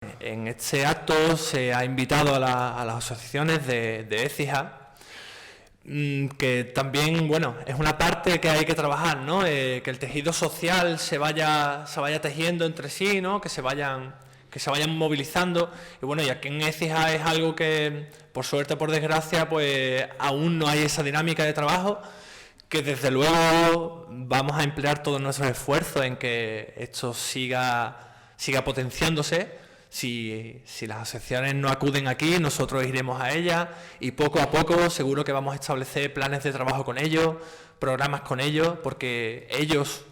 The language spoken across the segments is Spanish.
En este acto se ha invitado a las asociaciones de Écija, que también, bueno, es una parte que hay que trabajar, ¿no? Que el tejido social se vaya tejiendo entre sí, ¿no? Que se vayan movilizando. Y bueno, y aquí en Écija es algo que, por suerte o por desgracia, pues aún no hay esa dinámica de trabajo, que desde luego vamos a emplear todos nuestros esfuerzos en que esto siga potenciándose. Si las asociaciones no acuden aquí, nosotros iremos a ellas y poco a poco seguro que vamos a establecer planes de trabajo con ellos, programas con ellos, porque ellos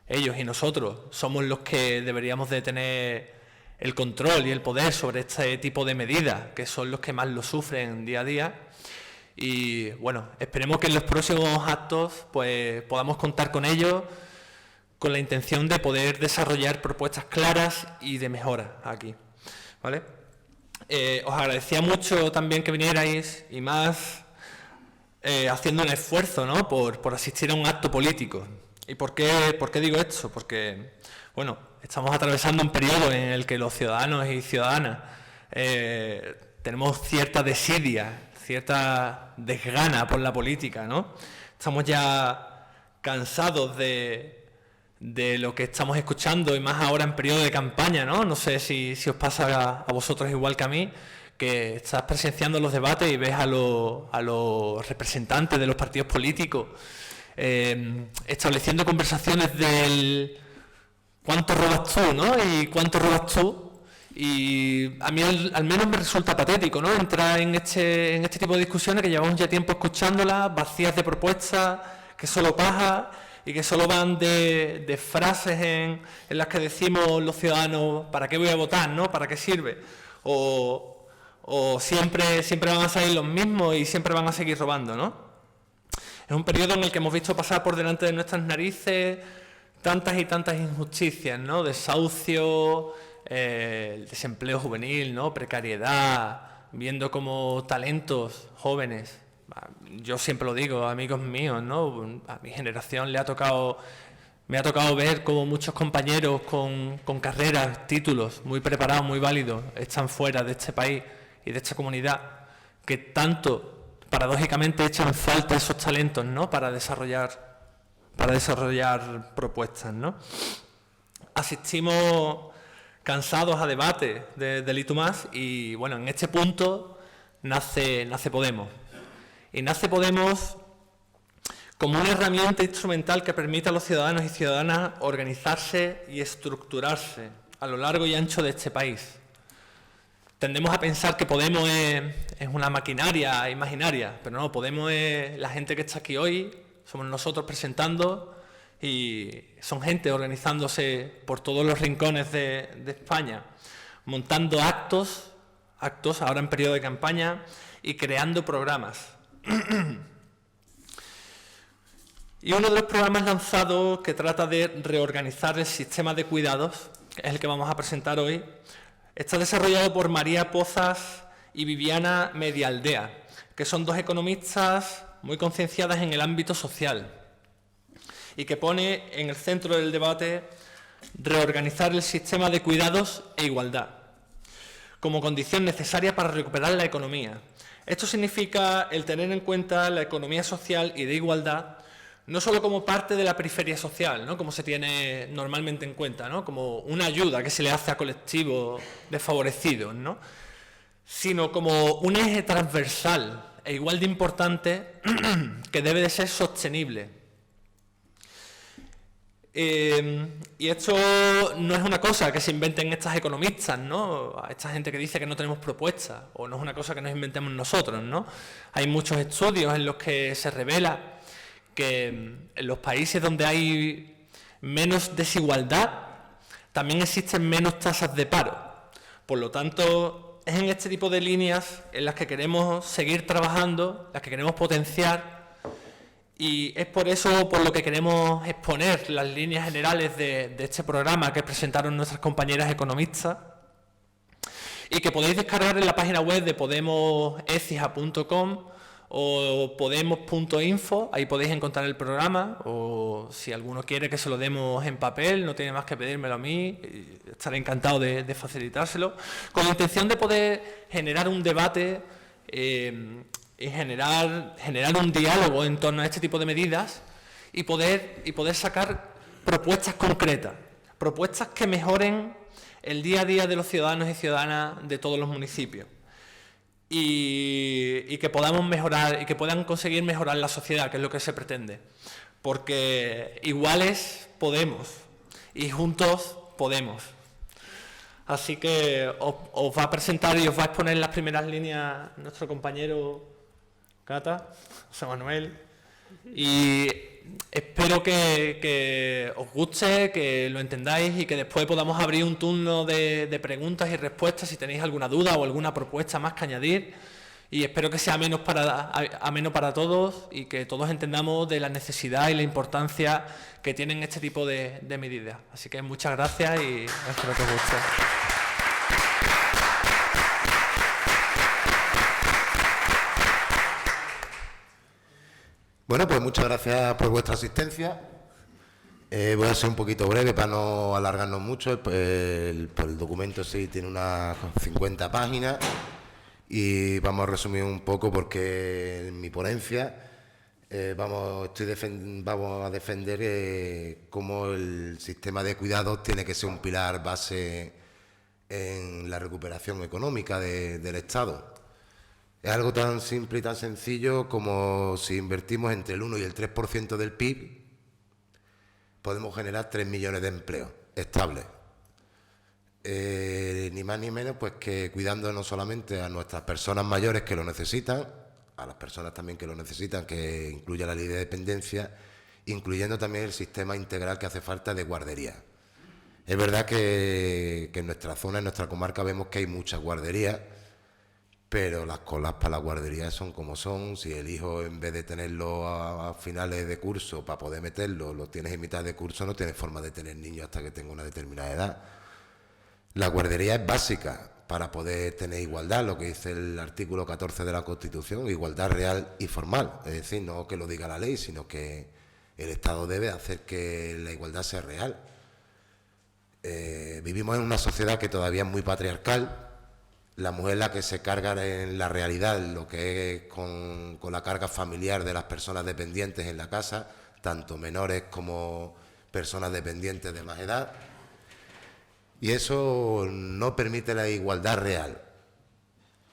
y nosotros somos los que deberíamos de tener el control y el poder sobre este tipo de medidas, que son los que más lo sufren día a día. Y bueno, esperemos que en los próximos actos pues podamos contar con ellos, con la intención de poder desarrollar propuestas claras y de mejora aquí, ¿vale? Os agradecía mucho también que vinierais, y más haciendo un esfuerzo, ¿no? por asistir a un acto político. ¿Y por qué digo esto? Porque, bueno, estamos atravesando un periodo en el que los ciudadanos y ciudadanas tenemos cierta desidia, cierta desgana por la política, ¿no? Estamos ya cansados de lo que estamos escuchando, y más ahora en periodo de campaña, ¿no? No sé si os pasa a vosotros igual que a mí, que estás presenciando los debates y ves a los representantes de los partidos políticos estableciendo conversaciones del ¿cuánto robas tú?, ¿no? Y ¿cuánto robas tú? Y a mí al menos me resulta patético, ¿no? Entrar en este tipo de discusiones que llevamos ya tiempo escuchándolas, vacías de propuestas, que solo paja, y que solo van de frases en las que decimos los ciudadanos ¿para qué voy a votar?, ¿no? ¿Para qué sirve? O siempre van a salir los mismos y siempre van a seguir robando, ¿no? Es un periodo en el que hemos visto pasar por delante de nuestras narices tantas y tantas injusticias, ¿no? Desahucio, el desempleo juvenil, ¿no? Precariedad, viendo como talentos jóvenes. Yo siempre lo digo, amigos míos, ¿no? A mi generación me ha tocado ver cómo muchos compañeros con carreras, títulos muy preparados, muy válidos, están fuera de este país y de esta comunidad, que tanto, paradójicamente, echan falta esos talentos, ¿no? Para desarrollar propuestas, ¿no? Asistimos cansados a debates del y más, y bueno, en este punto nace Podemos. Y nace Podemos como una herramienta instrumental que permite a los ciudadanos y ciudadanas organizarse y estructurarse a lo largo y ancho de este país. Tendemos a pensar que Podemos es una maquinaria imaginaria, pero no, Podemos es la gente que está aquí hoy, somos nosotros presentando, y son gente organizándose por todos los rincones de España, montando actos ahora en periodo de campaña, y creando programas. Y uno de los programas lanzados, que trata de reorganizar el sistema de cuidados, que es el que vamos a presentar hoy, está desarrollado por María Pozas y Viviana Medialdea, que son dos economistas muy concienciadas en el ámbito social, y que pone en el centro del debate reorganizar el sistema de cuidados e igualdad como condición necesaria para recuperar la economía. Esto significa el tener en cuenta la economía social y de igualdad, no solo como parte de la periferia social, ¿no? Como se tiene normalmente en cuenta, ¿no? Como una ayuda que se le hace a colectivos desfavorecidos, ¿no? Sino como un eje transversal e igual de importante que debe de ser sostenible. Y esto no es una cosa que se inventen estas economistas, ¿no? A esta gente que dice que no tenemos propuestas, o no es una cosa que nos inventemos nosotros, ¿no? Hay muchos estudios en los que se revela que en los países donde hay menos desigualdad también existen menos tasas de paro. Por lo tanto, es en este tipo de líneas en las que queremos seguir trabajando, las que queremos potenciar. Y es por eso por lo que queremos exponer las líneas generales de este programa que presentaron nuestras compañeras economistas, y que podéis descargar en la página web de podemosécija.com o podemos.info, ahí podéis encontrar el programa, o si alguno quiere que se lo demos en papel, no tiene más que pedírmelo a mí, estaré encantado de facilitárselo, con la intención de poder generar un debate y generar un diálogo en torno a este tipo de medidas y poder sacar propuestas concretas, propuestas que mejoren el día a día de los ciudadanos y ciudadanas de todos los municipios. Y que podamos mejorar y que puedan conseguir mejorar la sociedad, que es lo que se pretende. Porque iguales podemos y juntos podemos. Así que os va a presentar y os va a exponer las primeras líneas nuestro compañero Cata, José Manuel. Y espero que os guste, que lo entendáis y que después podamos abrir un turno de preguntas y respuestas si tenéis alguna duda o alguna propuesta más que añadir. Y espero que sea ameno para todos y que todos entendamos de la necesidad y la importancia que tienen este tipo de medidas. Así que muchas gracias y espero que os guste. Bueno, pues muchas gracias por vuestra asistencia. Voy a ser un poquito breve para no alargarnos mucho. El documento sí tiene unas 50 páginas y vamos a resumir un poco porque en mi ponencia vamos a defender cómo el sistema de cuidados tiene que ser un pilar base en la recuperación económica del Estado. Es algo tan simple y tan sencillo como si invertimos entre el 1 y el 3% del PIB, podemos generar 3 millones de empleos estables. Ni más ni menos pues que cuidando no solamente a nuestras personas mayores que lo necesitan, a las personas también que lo necesitan, que incluya la ley de dependencia, incluyendo también el sistema integral que hace falta de guardería. Es verdad que en nuestra zona, en nuestra comarca, vemos que hay muchas guarderías, pero las colas para las guarderías son como son. Si el hijo, en vez de tenerlo a finales de curso para poder meterlo, lo tienes en mitad de curso, no tienes forma de tener niños hasta que tenga una determinada edad. La guardería es básica para poder tener igualdad, lo que dice el artículo 14 de la Constitución, igualdad real y formal. Es decir, no que lo diga la ley, sino que el Estado debe hacer que la igualdad sea real. Vivimos en una sociedad que todavía es muy patriarcal. La mujer es la que se carga en la realidad lo que es con la carga familiar de las personas dependientes en la casa, tanto menores como personas dependientes de más edad. Y eso no permite la igualdad real.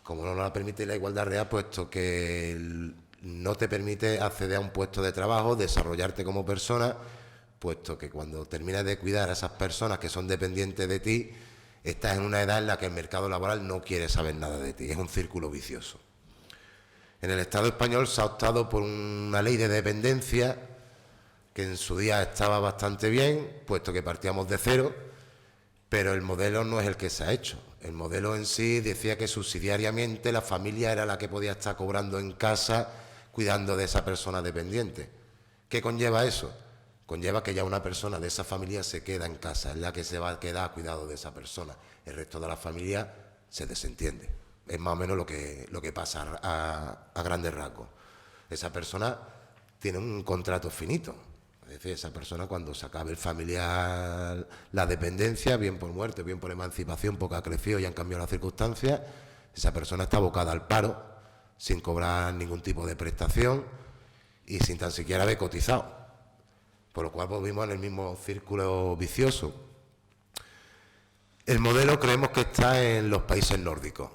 Como no la permite la igualdad real, puesto que no te permite acceder a un puesto de trabajo, desarrollarte como persona, puesto que cuando terminas de cuidar a esas personas que son dependientes de ti, estás en una edad en la que el mercado laboral no quiere saber nada de ti. Es un círculo vicioso. En el Estado español se ha optado por una ley de dependencia que en su día estaba bastante bien, puesto que partíamos de cero, pero el modelo no es el que se ha hecho. El modelo en sí decía que subsidiariamente la familia era la que podía estar cobrando en casa cuidando de esa persona dependiente. ¿Qué conlleva eso? Conlleva que ya una persona de esa familia se queda en casa, es la que se va a quedar a cuidado de esa persona. El resto de la familia se desentiende. Es más o menos lo que pasa a grandes rasgos. Esa persona tiene un contrato finito. Es decir, esa persona cuando se acabe el familiar, la dependencia, bien por muerte, bien por emancipación, porque ha crecido y han cambiado las circunstancias, esa persona está abocada al paro, sin cobrar ningún tipo de prestación y sin tan siquiera haber cotizado. Por lo cual volvimos en el mismo círculo vicioso. El modelo creemos que está en los países nórdicos.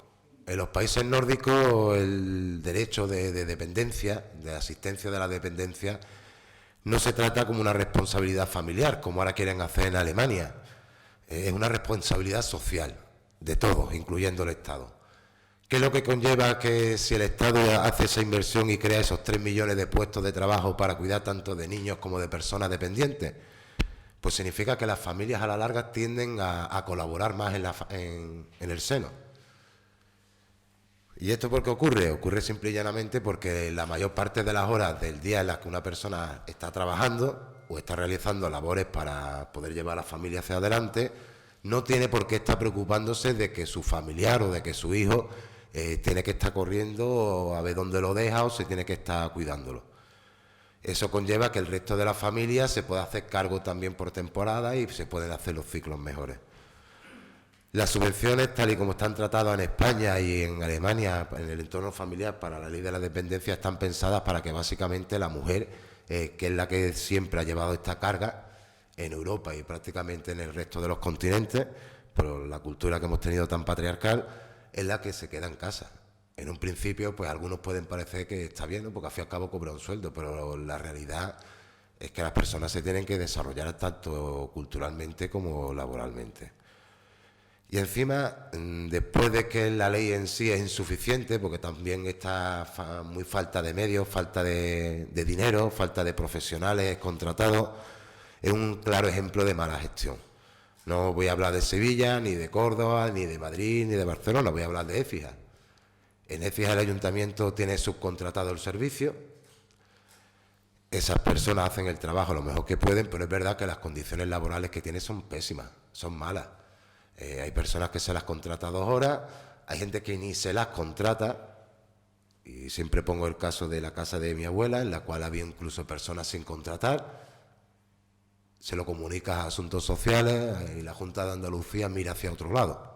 En los países nórdicos el derecho de dependencia, de asistencia de la dependencia, no se trata como una responsabilidad familiar, como ahora quieren hacer en Alemania. Es una responsabilidad social, de todos, incluyendo el Estado. ¿Qué es lo que conlleva que si el Estado hace esa inversión y crea esos 3 millones de puestos de trabajo para cuidar tanto de niños como de personas dependientes? Pues significa que las familias a la larga tienden a colaborar más en el seno. ¿Y esto por qué ocurre? Ocurre simple y llanamente porque la mayor parte de las horas del día en las que una persona está trabajando o está realizando labores para poder llevar a la familia hacia adelante, no tiene por qué estar preocupándose de que su familiar o de que su hijo tiene que estar corriendo a ver dónde lo deja o se tiene que estar cuidándolo. Eso conlleva que el resto de la familia se pueda hacer cargo también por temporada y se pueden hacer los ciclos mejores. Las subvenciones, tal y como están tratadas en España y en Alemania, en el entorno familiar para la ley de la dependencia, están pensadas para que básicamente la mujer, que es la que siempre ha llevado esta carga en Europa y prácticamente en el resto de los continentes, por la cultura que hemos tenido tan patriarcal, es la que se queda en casa. En un principio, pues algunos pueden parecer que está bien, ¿no? Porque al fin y al cabo cobra un sueldo, pero la realidad es que las personas se tienen que desarrollar tanto culturalmente como laboralmente. Y encima, después de que la ley en sí es insuficiente, porque también está muy falta de medios, falta de dinero, falta de profesionales contratados, es un claro ejemplo de mala gestión. No voy a hablar de Sevilla, ni de Córdoba, ni de Madrid, ni de Barcelona, voy a hablar de Écija. En Écija el ayuntamiento tiene subcontratado el servicio, esas personas hacen el trabajo lo mejor que pueden, pero es verdad que las condiciones laborales que tienen son pésimas, son malas. Hay personas que se las contrata 2 horas, hay gente que ni se las contrata, y siempre pongo el caso de la casa de mi abuela, en la cual había incluso personas sin contratar. Se lo comunicas a Asuntos Sociales y la Junta de Andalucía mira hacia otro lado.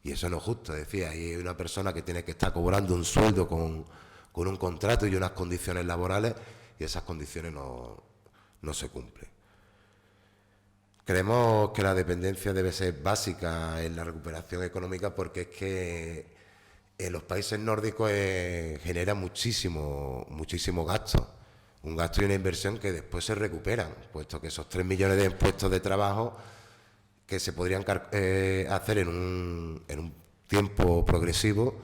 Y eso no es justo, es decir, hay una persona que tiene que estar cobrando un sueldo con un contrato y unas condiciones laborales, y esas condiciones no se cumplen. Creemos que la dependencia debe ser básica en la recuperación económica, porque es que en los países nórdicos genera muchísimo gasto. Un gasto y una inversión que después se recuperan, puesto que esos 3 millones de puestos de trabajo que se podrían hacer en un tiempo progresivo,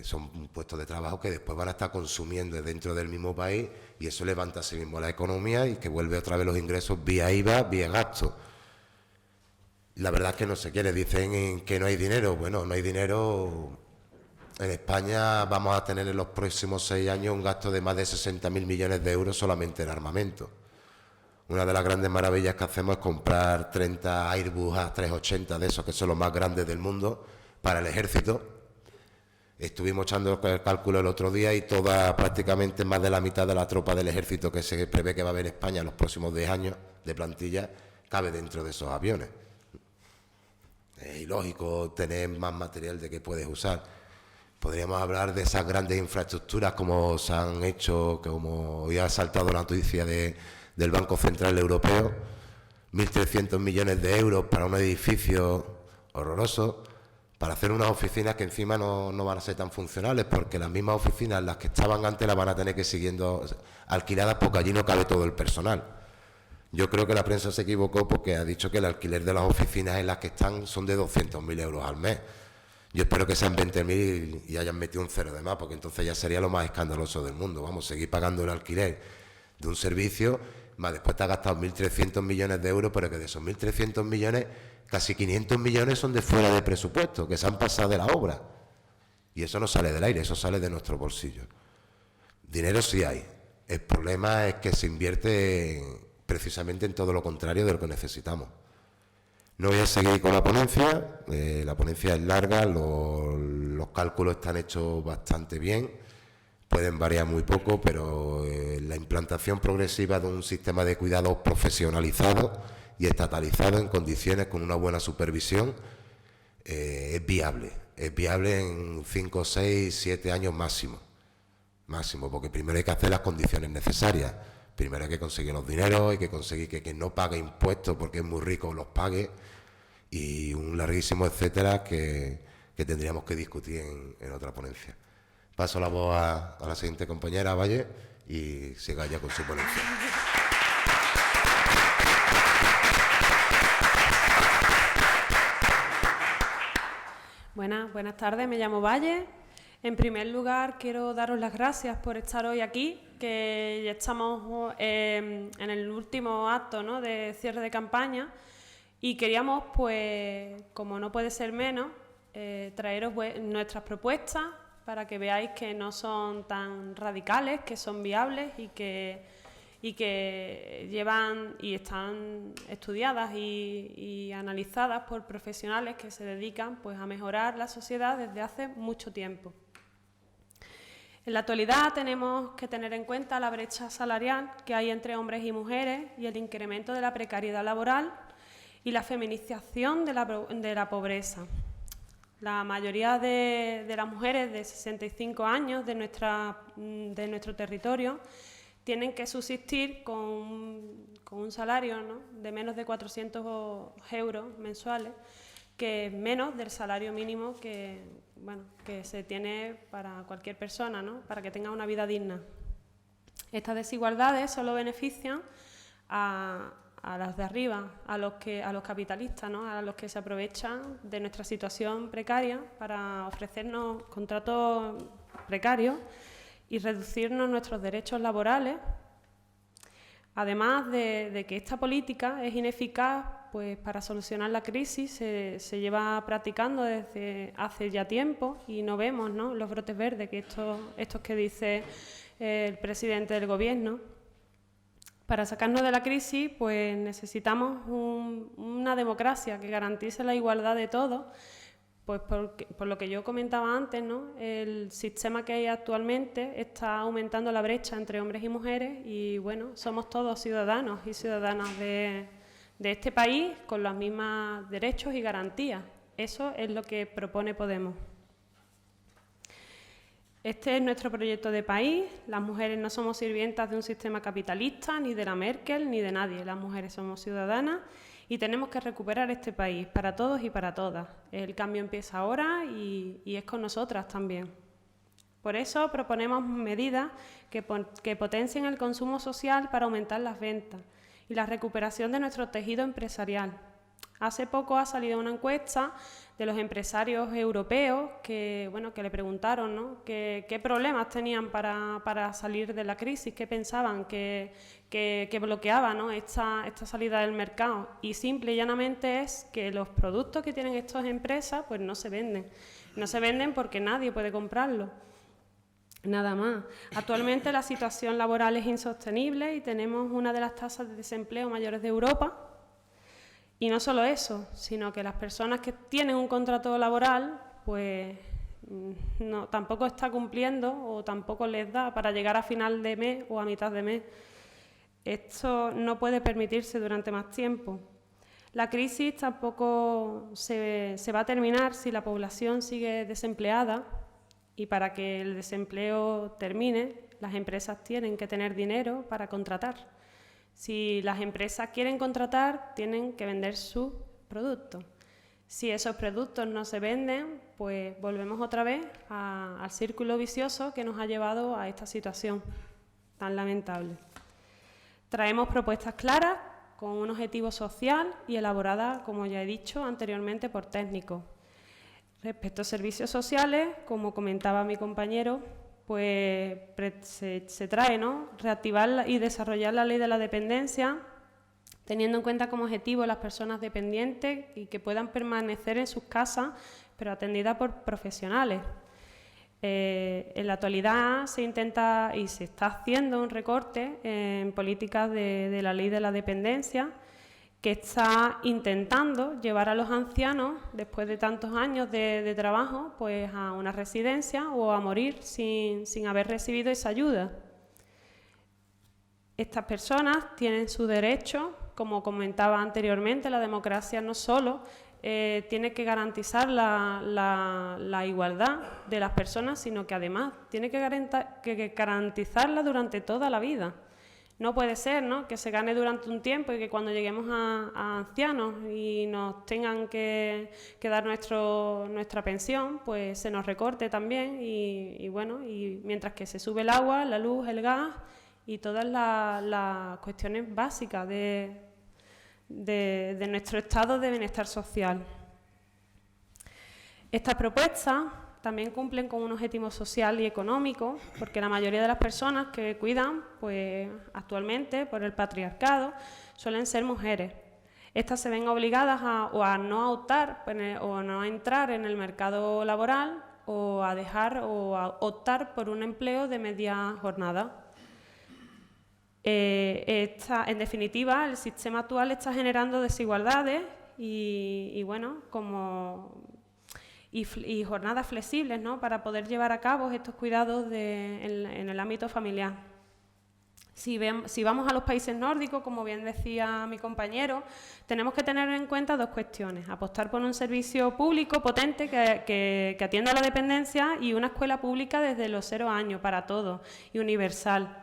son puestos de trabajo que después van a estar consumiendo dentro del mismo país, y eso levanta a sí mismo la economía y que vuelve otra vez los ingresos vía IVA, vía gasto. La verdad es que no se quiere, dicen que no hay dinero. Bueno, no hay dinero. En España vamos a tener en los próximos 6 años un gasto de más de 60.000 millones de euros solamente en armamento. Una de las grandes maravillas que hacemos es comprar 30 Airbus A380 de esos, que son los más grandes del mundo, para el ejército. Estuvimos echando el cálculo el otro día y prácticamente más de la mitad de la tropa del ejército que se prevé que va a haber en España en los próximos 10 años de plantilla cabe dentro de esos aviones. Es ilógico tener más material de que puedes usar. Podríamos hablar de esas grandes infraestructuras como se han hecho, como hoy ha saltado la noticia del Banco Central Europeo, 1.300 millones de euros para un edificio horroroso, para hacer unas oficinas que encima no van a ser tan funcionales, porque las mismas oficinas, las que estaban antes, las van a tener que siguiendo alquiladas, porque allí no cabe todo el personal. Yo creo que la prensa se equivocó porque ha dicho que el alquiler de las oficinas en las que están son de 200.000 euros al mes. Yo espero que sean 20.000 y hayan metido un cero de más, porque entonces ya sería lo más escandaloso del mundo. Vamos, seguir pagando el alquiler de un servicio, más después te has gastado 1.300 millones de euros, pero que de esos 1.300 millones, casi 500 millones son de fuera de presupuesto, que se han pasado de la obra. Y eso no sale del aire, eso sale de nuestro bolsillo. Dinero sí hay. El problema es que se invierte precisamente en todo lo contrario de lo que necesitamos. No voy a seguir con la ponencia es larga, los cálculos están hechos bastante bien, pueden variar muy poco, pero la implantación progresiva de un sistema de cuidados profesionalizado y estatalizado en condiciones con una buena supervisión es viable en 5, 6, 7 años máximo, porque primero hay que hacer las condiciones necesarias. Primero hay que conseguir los dineros, hay que conseguir que quien no pague impuestos porque es muy rico los pague, y un larguísimo etcétera que tendríamos que discutir en otra ponencia. Paso la voz a la siguiente compañera, Valle, y siga ya con su ponencia. Buenas tardes, me llamo Valle. En primer lugar, quiero daros las gracias por estar hoy aquí, que ya estamos en el último acto, ¿no?, de cierre de campaña, y queríamos, pues, como no puede ser menos, traeros nuestras propuestas para que veáis que no son tan radicales, que son viables y y que llevan y están estudiadas y analizadas por profesionales que se dedican pues, a mejorar la sociedad desde hace mucho tiempo. En la actualidad tenemos que tener en cuenta la brecha salarial que hay entre hombres y mujeres y el incremento de la precariedad laboral y la feminización de la pobreza. La mayoría de las mujeres de 65 años de nuestro territorio tienen que subsistir con un salario, ¿no?, de menos de 400 euros mensuales, que es menos del salario mínimo que se tiene para cualquier persona, ¿no?, para que tenga una vida digna. Estas desigualdades solo benefician a las de arriba, a los capitalistas, ¿no?, a los que se aprovechan de nuestra situación precaria para ofrecernos contratos precarios y reducirnos nuestros derechos laborales, además de que esta política es ineficaz pues, para solucionar la crisis. Se lleva practicando desde hace ya tiempo y no vemos, ¿no?, los brotes verdes, que estos que dice el presidente del Gobierno. Para sacarnos de la crisis pues, necesitamos una democracia que garantice la igualdad de todos. Pues por lo que yo comentaba antes, ¿no?, el sistema que hay actualmente está aumentando la brecha entre hombres y mujeres y, bueno, somos todos ciudadanos y ciudadanas de este país con los mismos derechos y garantías. Eso es lo que propone Podemos. Este es nuestro proyecto de país. Las mujeres no somos sirvientas de un sistema capitalista, ni de la Merkel, ni de nadie. Las mujeres somos ciudadanas y tenemos que recuperar este país para todos y para todas. El cambio empieza ahora y es con nosotras también. Por eso proponemos medidas que potencien el consumo social para aumentar las ventas y la recuperación de nuestro tejido empresarial. Hace poco ha salido una encuesta de los empresarios europeos que le preguntaron, ¿no?, qué problemas tenían para salir de la crisis, qué pensaban que bloqueaba, ¿no?, esta salida del mercado. Y simple y llanamente es que los productos que tienen estas empresas pues no se venden. No se venden porque nadie puede comprarlos. Nada más. Actualmente la situación laboral es insostenible y tenemos una de las tasas de desempleo mayores de Europa. Y no solo eso, sino que las personas que tienen un contrato laboral, pues tampoco está cumpliendo o tampoco les da para llegar a final de mes o a mitad de mes. Esto no puede permitirse durante más tiempo. La crisis tampoco se va a terminar si la población sigue desempleada, y para que el desempleo termine, las empresas tienen que tener dinero para contratar. Si las empresas quieren contratar, tienen que vender sus productos. Si esos productos no se venden, pues volvemos otra vez al círculo vicioso que nos ha llevado a esta situación tan lamentable. Traemos propuestas claras, con un objetivo social y elaboradas, como ya he dicho anteriormente, por técnicos. Respecto a servicios sociales, como comentaba mi compañero, pues se trae, ¿no?, reactivar y desarrollar la ley de la dependencia, teniendo en cuenta como objetivo las personas dependientes y que puedan permanecer en sus casas, pero atendidas por profesionales. En la actualidad se intenta y se está haciendo un recorte en políticas de la ley de la dependencia, que está intentando llevar a los ancianos, después de tantos años de trabajo, pues a una residencia o a morir sin haber recibido esa ayuda. Estas personas tienen su derecho, como comentaba anteriormente, la democracia no solo tiene que garantizar la igualdad de las personas, sino que además tiene que garantizarla durante toda la vida. No puede ser, ¿no?, que se gane durante un tiempo y que cuando lleguemos a ancianos y nos tengan que dar nuestra pensión, pues se nos recorte también y mientras que se sube el agua, la luz, el gas y todas las cuestiones básicas de nuestro estado de bienestar social. Estas propuestas también cumplen con un objetivo social y económico, porque la mayoría de las personas que cuidan, pues actualmente por el patriarcado, suelen ser mujeres. Estas se ven obligadas a no optar o no entrar en el mercado laboral o a optar por un empleo de media jornada. en definitiva, el sistema actual está generando desigualdades y jornadas flexibles, ¿no?, para poder llevar a cabo estos cuidados en el ámbito familiar. Si vamos a los países nórdicos, como bien decía mi compañero, tenemos que tener en cuenta dos cuestiones: apostar por un servicio público potente que atienda a la dependencia y una escuela pública desde los 0 años para todos y universal.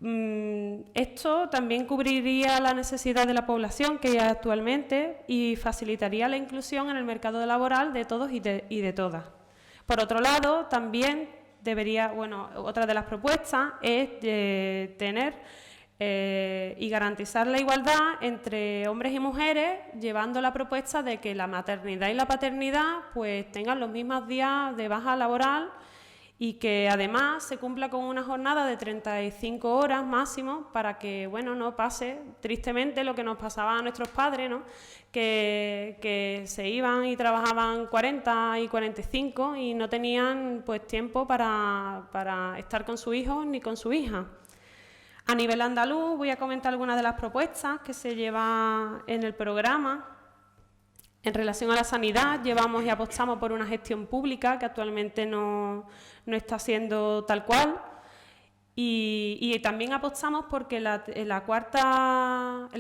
Esto también cubriría la necesidad de la población que hay actualmente y facilitaría la inclusión en el mercado laboral de todos y de todas. Por otro lado, también otra de las propuestas es tener y garantizar la igualdad entre hombres y mujeres, llevando la propuesta de que la maternidad y la paternidad pues tengan los mismos días de baja laboral y que además se cumpla con una jornada de 35 horas máximo para que no pase tristemente lo que nos pasaba a nuestros padres, ¿no?, que se iban y trabajaban 40 y 45 y no tenían pues tiempo para estar con su hijo ni con su hija. A nivel andaluz voy a comentar algunas de las propuestas que se llevan en el programa. En relación a la sanidad, llevamos y apostamos por una gestión pública que actualmente no está siendo tal cual, y también apostamos porque el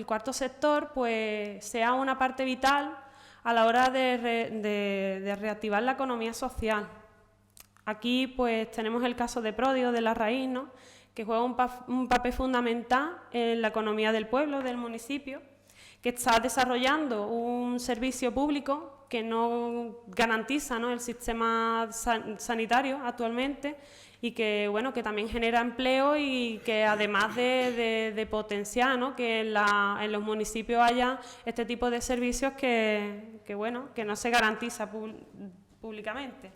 cuarto sector pues sea una parte vital a la hora de reactivar la economía social. Aquí pues tenemos el caso de Pródigo de la Raíz, ¿no?, que juega un papel fundamental en la economía del pueblo, del municipio, que está desarrollando un servicio público que no garantiza, ¿no?, el sistema sanitario actualmente y que también genera empleo y que además de potenciar, ¿no?, que en los municipios haya este tipo de servicios que no se garantiza públicamente.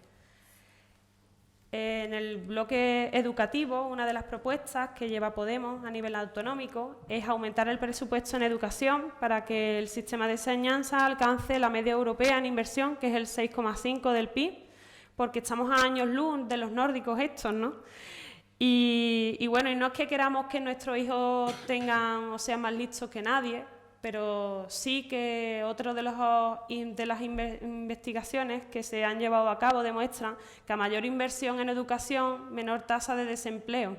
En el bloque educativo, una de las propuestas que lleva Podemos a nivel autonómico es aumentar el presupuesto en educación para que el sistema de enseñanza alcance la media europea en inversión, que es el 6,5 del PIB, porque estamos a años luz de los nórdicos estos, ¿no? Y no es que queramos que nuestros hijos tengan o sean más listos que nadie, pero sí que otro de las investigaciones que se han llevado a cabo demuestran que a mayor inversión en educación, menor tasa de desempleo.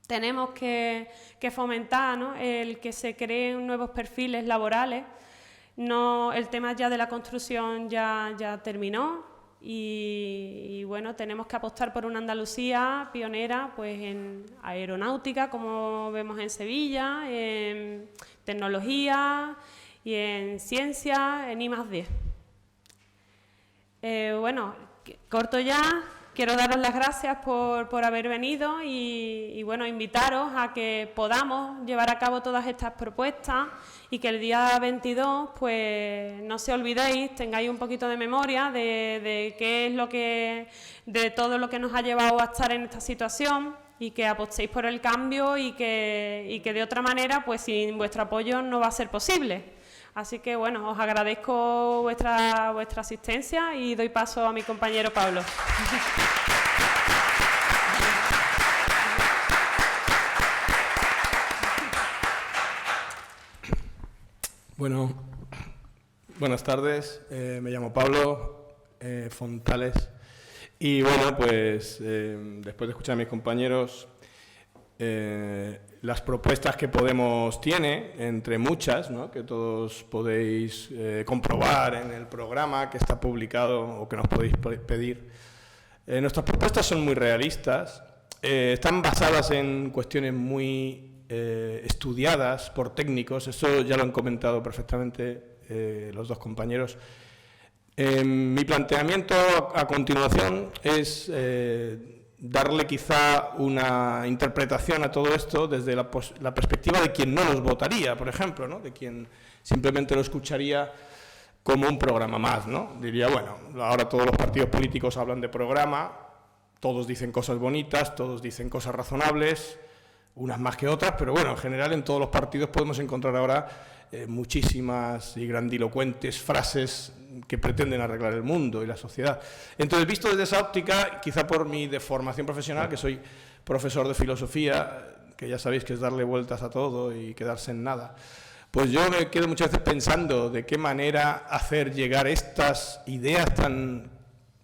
Tenemos que fomentar, ¿no?, el que se creen nuevos perfiles laborales. El tema ya de la construcción ya terminó y tenemos que apostar por una Andalucía pionera pues en aeronáutica, como vemos en Sevilla, en tecnología y en ciencia, en I+D. Corto ya. Quiero daros las gracias por haber venido y invitaros a que podamos llevar a cabo todas estas propuestas y que el día 22 pues no se olvidéis, tengáis un poquito de memoria de qué es de todo lo que nos ha llevado a estar en esta situación y que apostéis por el cambio y que de otra manera pues sin vuestro apoyo no va a ser posible. Así que os agradezco vuestra asistencia y doy paso a mi compañero Pablo. Bueno, buenas tardes. Me llamo Pablo Fontales y después de escuchar a mis compañeros, las propuestas que Podemos tiene, entre muchas, ¿no?, que todos podéis comprobar en el programa que está publicado o que nos podéis pedir. Nuestras propuestas son muy realistas, están basadas en cuestiones muy estudiadas por técnicos, eso ya lo han comentado perfectamente los dos compañeros. Mi planteamiento a continuación es darle quizá una interpretación a todo esto desde la perspectiva de quien no los votaría, por ejemplo, ¿no?, de quien simplemente lo escucharía como un programa más, ¿no? Diría, ahora todos los partidos políticos hablan de programa, todos dicen cosas bonitas, todos dicen cosas razonables, unas más que otras, pero en general en todos los partidos podemos encontrar ahora muchísimas y grandilocuentes frases que pretenden arreglar el mundo y la sociedad. Entonces, visto desde esa óptica, quizá por mi deformación profesional, que soy profesor de filosofía, que ya sabéis que es darle vueltas a todo y quedarse en nada. Pues yo me quedo muchas veces pensando de qué manera hacer llegar estas ideas tan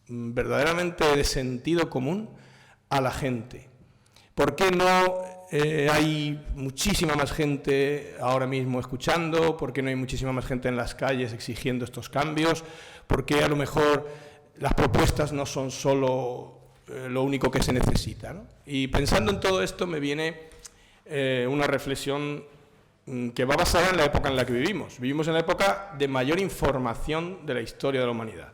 verdaderamente de sentido común a la gente. ¿Por qué no hay muchísima más gente ahora mismo escuchando? ¿Por qué no hay muchísima más gente en las calles exigiendo estos cambios? ¿Por qué a lo mejor las propuestas no son solo lo único que se necesita, ¿no? Y pensando en todo esto me viene una reflexión que va basada en la época en la que vivimos. Vivimos en la época de mayor información de la historia de la humanidad.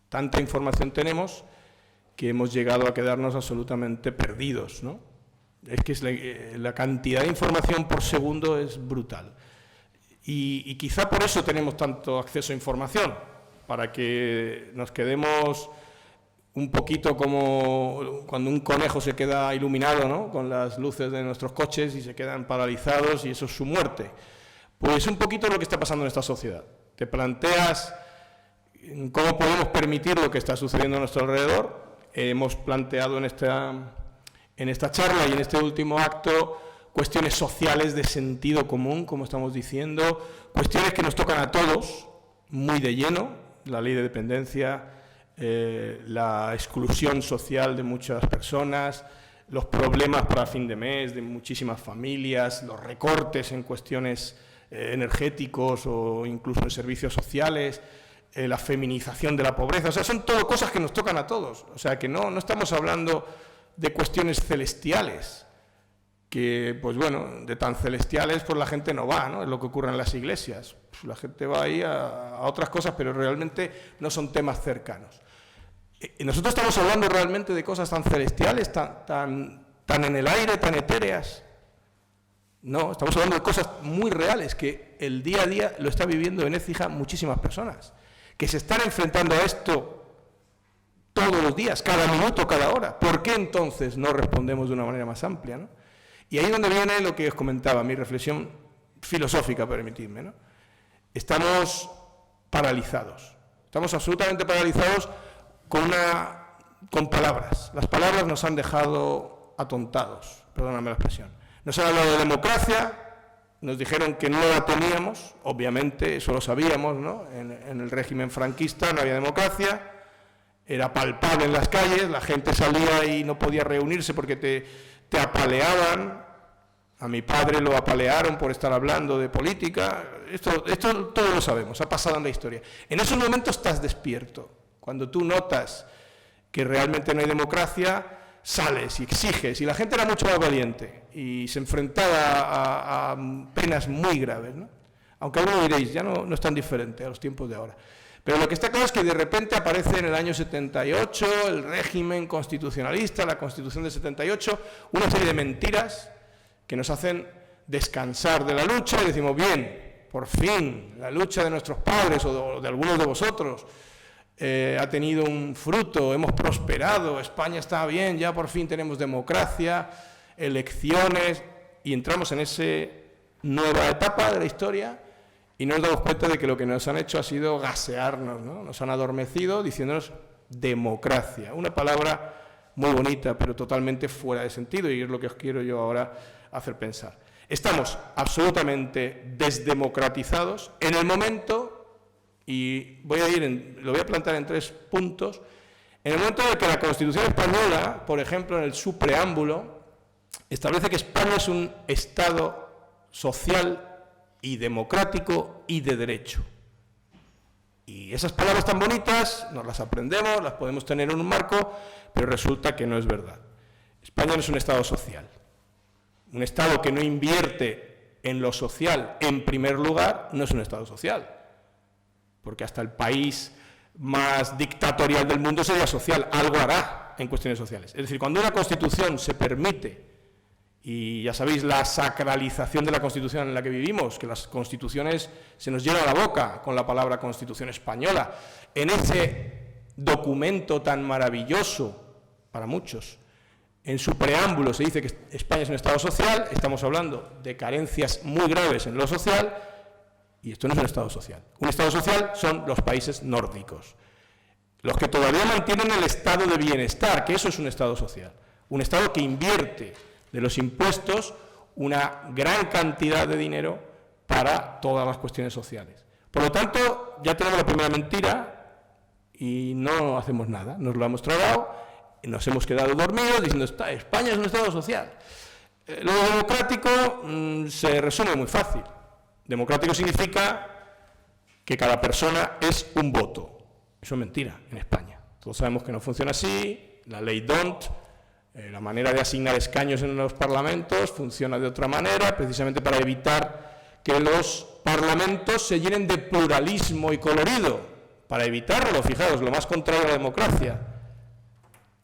Tanta información tenemos que hemos llegado a quedarnos absolutamente perdidos, ¿no? Es que la cantidad de información por segundo es brutal. Y quizá por eso tenemos tanto acceso a información, para que nos quedemos un poquito como cuando un conejo se queda iluminado, ¿no?, con las luces de nuestros coches y se quedan paralizados y eso es su muerte. Pues un poquito lo que está pasando en esta sociedad. Te planteas cómo podemos permitir lo que está sucediendo a nuestro alrededor. Hemos planteado en esta charla y en este último acto cuestiones sociales de sentido común, como estamos diciendo, cuestiones que nos tocan a todos muy de lleno, la ley de dependencia, la exclusión social de muchas personas, los problemas para fin de mes de muchísimas familias, los recortes en cuestiones energéticos o incluso en servicios sociales, la feminización de la pobreza. O sea, son todo cosas que nos tocan a todos. O sea, que no estamos hablando de cuestiones celestiales, que, pues bueno, de tan celestiales pues la gente no va, ¿no? Es lo que ocurre en las iglesias. La gente va ahí a otras cosas, pero realmente no son temas cercanos. Nosotros estamos hablando realmente de cosas tan celestiales, tan en el aire, tan etéreas. No, estamos hablando de cosas muy reales, que el día a día lo está viviendo en Écija muchísimas personas, que se están enfrentando a esto todos los días, cada minuto, cada hora. ¿Por qué entonces no respondemos de una manera más amplia, ¿no? Y ahí es donde viene lo que os comentaba, mi reflexión filosófica, permitidme, ¿no? Estamos paralizados, estamos absolutamente paralizados con palabras. Las palabras nos han dejado atontados, perdóname la expresión. Nos han hablado de democracia, nos dijeron que no la teníamos, obviamente, eso lo sabíamos, ¿no? En el régimen franquista no había democracia, era palpable en las calles, la gente salía y no podía reunirse porque te apaleaban. A mi padre lo apalearon por estar hablando de política. Esto todos lo sabemos, ha pasado en la historia. En esos momentos estás despierto. Cuando tú notas que realmente no hay democracia, sales y exiges. Y la gente era mucho más valiente y se enfrentaba a penas muy graves, ¿no? Aunque algunos diréis, ya no es tan diferente a los tiempos de ahora. Pero lo que está claro es que de repente aparece en el año 78 el régimen constitucionalista, la Constitución de 78, una serie de mentiras que nos hacen descansar de la lucha y decimos, bien, por fin, la lucha de nuestros padres o de algunos de vosotros ha tenido un fruto, hemos prosperado, España está bien, ya por fin tenemos democracia, elecciones, y entramos en esa nueva etapa de la historia y nos damos cuenta de que lo que nos han hecho ha sido gasearnos, ¿no? Nos han adormecido diciéndonos democracia, una palabra muy bonita, pero totalmente fuera de sentido, y es lo que os quiero yo ahora hacer pensar. Estamos absolutamente desdemocratizados en el momento, y lo voy a plantear en 3 puntos, en el momento en el que la Constitución española, por ejemplo, en su preámbulo, establece que España es un Estado social y democrático y de derecho. Y esas palabras tan bonitas nos las aprendemos, las podemos tener en un marco, pero resulta que no es verdad. España no es un Estado social. Un Estado que no invierte en lo social en primer lugar no es un Estado social, porque hasta el país más dictatorial del mundo sería social, algo hará en cuestiones sociales. Es decir, cuando una Constitución se permite, y ya sabéis la sacralización de la Constitución en la que vivimos, que las constituciones se nos llena la boca con la palabra Constitución española, en ese documento tan maravilloso para muchos, en su preámbulo se dice que España es un Estado social, estamos hablando de carencias muy graves en lo social, y esto no es un Estado social. Un Estado social son los países nórdicos, los que todavía mantienen el estado de bienestar, que eso es un Estado social. Un Estado que invierte de los impuestos una gran cantidad de dinero para todas las cuestiones sociales. Por lo tanto, ya tenemos la primera mentira y no hacemos nada. Nos lo hemos tragado, nos hemos quedado dormidos diciendo España es un Estado social. Lo democrático se resume muy fácil. Democrático significa que cada persona es un voto. Eso es mentira en España. Todos sabemos que no funciona así. La ley DONT, la manera de asignar escaños en los parlamentos funciona de otra manera, precisamente para evitar que los parlamentos se llenen de pluralismo y colorido. Para evitarlo, fijaos, lo más contrario a la democracia.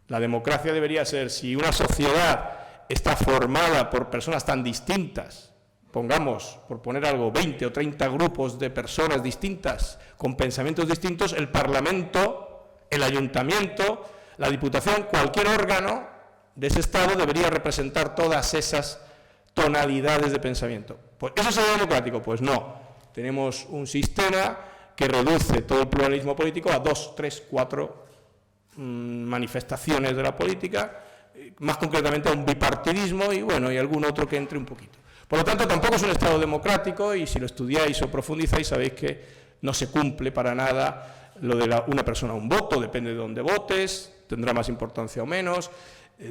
La democracia debería ser, si una sociedad está formada por personas tan distintas, pongamos, por poner algo, 20 o 30 grupos de personas distintas, con pensamientos distintos, el Parlamento, el Ayuntamiento, la Diputación, cualquier órgano de ese Estado debería representar todas esas tonalidades de pensamiento. Pues ¿eso sería democrático? Pues no. Tenemos un sistema que reduce todo el pluralismo político a 2, 3, 4 manifestaciones de la política, más concretamente a un bipartidismo y bueno, y algún otro que entre un poquito. Por lo tanto, tampoco es un Estado democrático y si lo estudiáis o profundizáis sabéis que no se cumple para nada lo de una persona un voto, depende de dónde votes, tendrá más importancia o menos.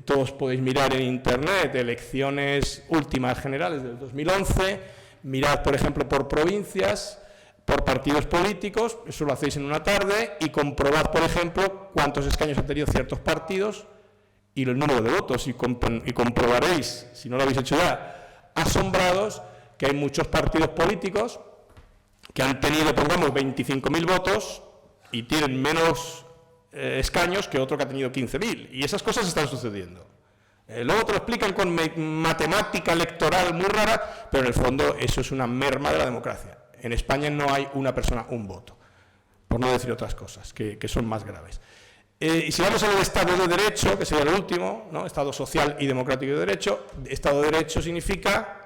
Todos podéis mirar en Internet elecciones últimas generales del 2011, mirad, por ejemplo, por provincias, por partidos políticos, eso lo hacéis en una tarde, y comprobad, por ejemplo, cuántos escaños han tenido ciertos partidos y el número de votos, y comprobaréis, si no lo habéis hecho ya, asombrados, que hay muchos partidos políticos que han tenido, pongamos, 25.000 votos y tienen menos escaños que otro que ha tenido 15.000, y esas cosas están sucediendo. Luego te lo explican con matemática electoral muy rara, pero en el fondo eso es una merma de la democracia. En España no hay una persona, un voto, por no decir otras cosas que son más graves. Y si vamos al Estado de Derecho, que sería el último, ¿no? Estado social y democrático de derecho, Estado de Derecho significa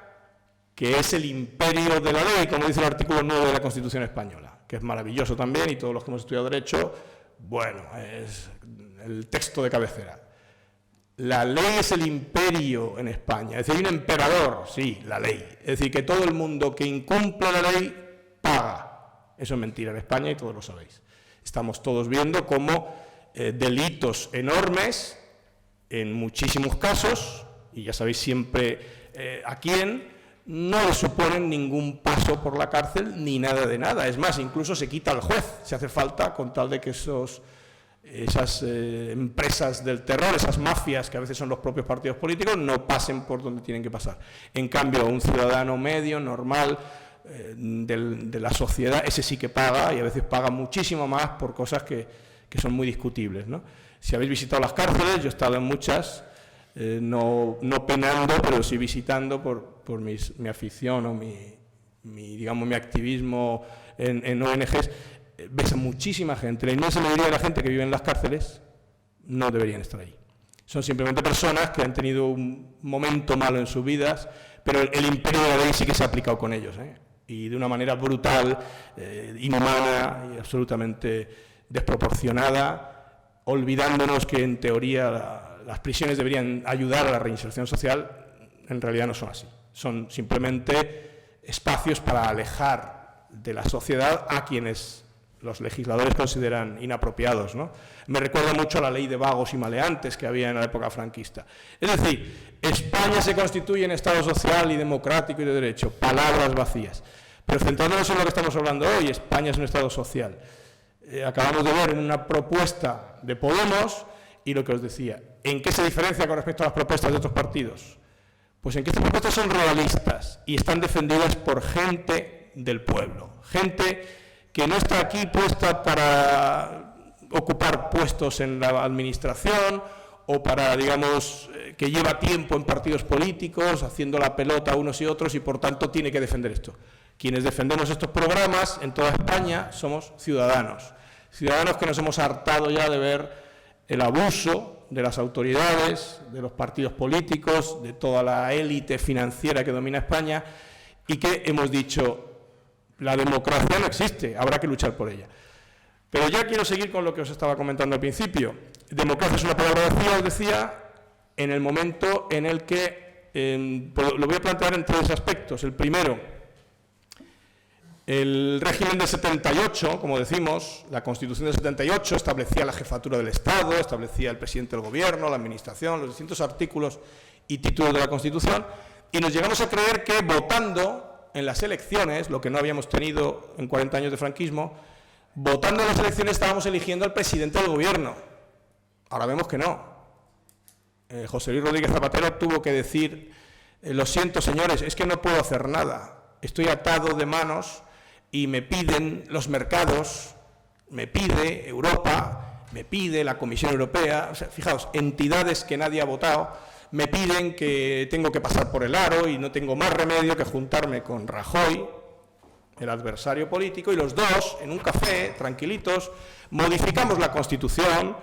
que es el imperio de la ley, como dice el artículo 9 de la Constitución española, que es maravilloso también, y todos los que hemos estudiado Derecho, bueno, es el texto de cabecera. La ley es el imperio en España, es decir, hay un emperador, sí, la ley. Es decir, que todo el mundo que incumple la ley paga. Eso es mentira en España y todos lo sabéis. Estamos todos viendo cómo delitos enormes, en muchísimos casos, y ya sabéis siempre a quién, no le suponen ningún paso por la cárcel ni nada de nada. Es más, incluso se quita al juez, si hace falta, con tal de que esas empresas del terror, esas mafias que a veces son los propios partidos políticos, no pasen por donde tienen que pasar. En cambio, un ciudadano medio, normal, de la sociedad, ese sí que paga, y a veces paga muchísimo más por cosas que son muy discutibles, ¿no? Si habéis visitado las cárceles, yo he estado en muchas, no penando, pero sí visitando por mi afición o mi activismo en ONGs, ves a muchísima gente. La inmensa mayoría de la gente que vive en las cárceles no deberían estar ahí. Son simplemente personas que han tenido un momento malo en sus vidas, pero el imperio de la ley sí que se ha aplicado con ellos, y de una manera brutal, inhumana y absolutamente desproporcionada, olvidándonos que en teoría las prisiones deberían ayudar a la reinserción social. En realidad no son así. Son simplemente espacios para alejar de la sociedad a quienes los legisladores consideran inapropiados, ¿no? Me recuerda mucho a la ley de vagos y maleantes que había en la época franquista. Es decir, España se constituye en Estado social y democrático y de derecho, palabras vacías. Pero centrándonos en lo que estamos hablando hoy, España es un Estado social. Acabamos de ver en una propuesta de Podemos, y lo que os decía, ¿en qué se diferencia con respecto a las propuestas de otros partidos? Pues en que estas propuestas son realistas y están defendidas por gente del pueblo, gente que no está aquí puesta para ocupar puestos en la administración o para, digamos, que lleva tiempo en partidos políticos haciendo la pelota a unos y otros y por tanto tiene que defender esto. Quienes defendemos estos programas en toda España somos ciudadanos que nos hemos hartado ya de ver el abuso de las autoridades, de los partidos políticos, de toda la élite financiera que domina España, y que hemos dicho, la democracia no existe, habrá que luchar por ella. Pero ya quiero seguir con lo que os estaba comentando al principio. Democracia es una palabra vacía, os decía, en el momento en el que lo voy a plantear en 3 aspectos. El primero, el régimen del 78, como decimos, la Constitución del 78 establecía la jefatura del Estado, establecía el presidente del Gobierno, la Administración, los distintos artículos y títulos de la Constitución, y nos llegamos a creer que votando en las elecciones, lo que no habíamos tenido en 40 años de franquismo, votando en las elecciones estábamos eligiendo al presidente del Gobierno. Ahora vemos que no. José Luis Rodríguez Zapatero tuvo que decir, lo siento señores, es que no puedo hacer nada, estoy atado de manos y me piden los mercados, me pide Europa, me pide la Comisión Europea, o sea, fijaos, entidades que nadie ha votado, me piden que tengo que pasar por el aro y no tengo más remedio que juntarme con Rajoy, el adversario político, y los dos, en un café, tranquilitos, modificamos la Constitución.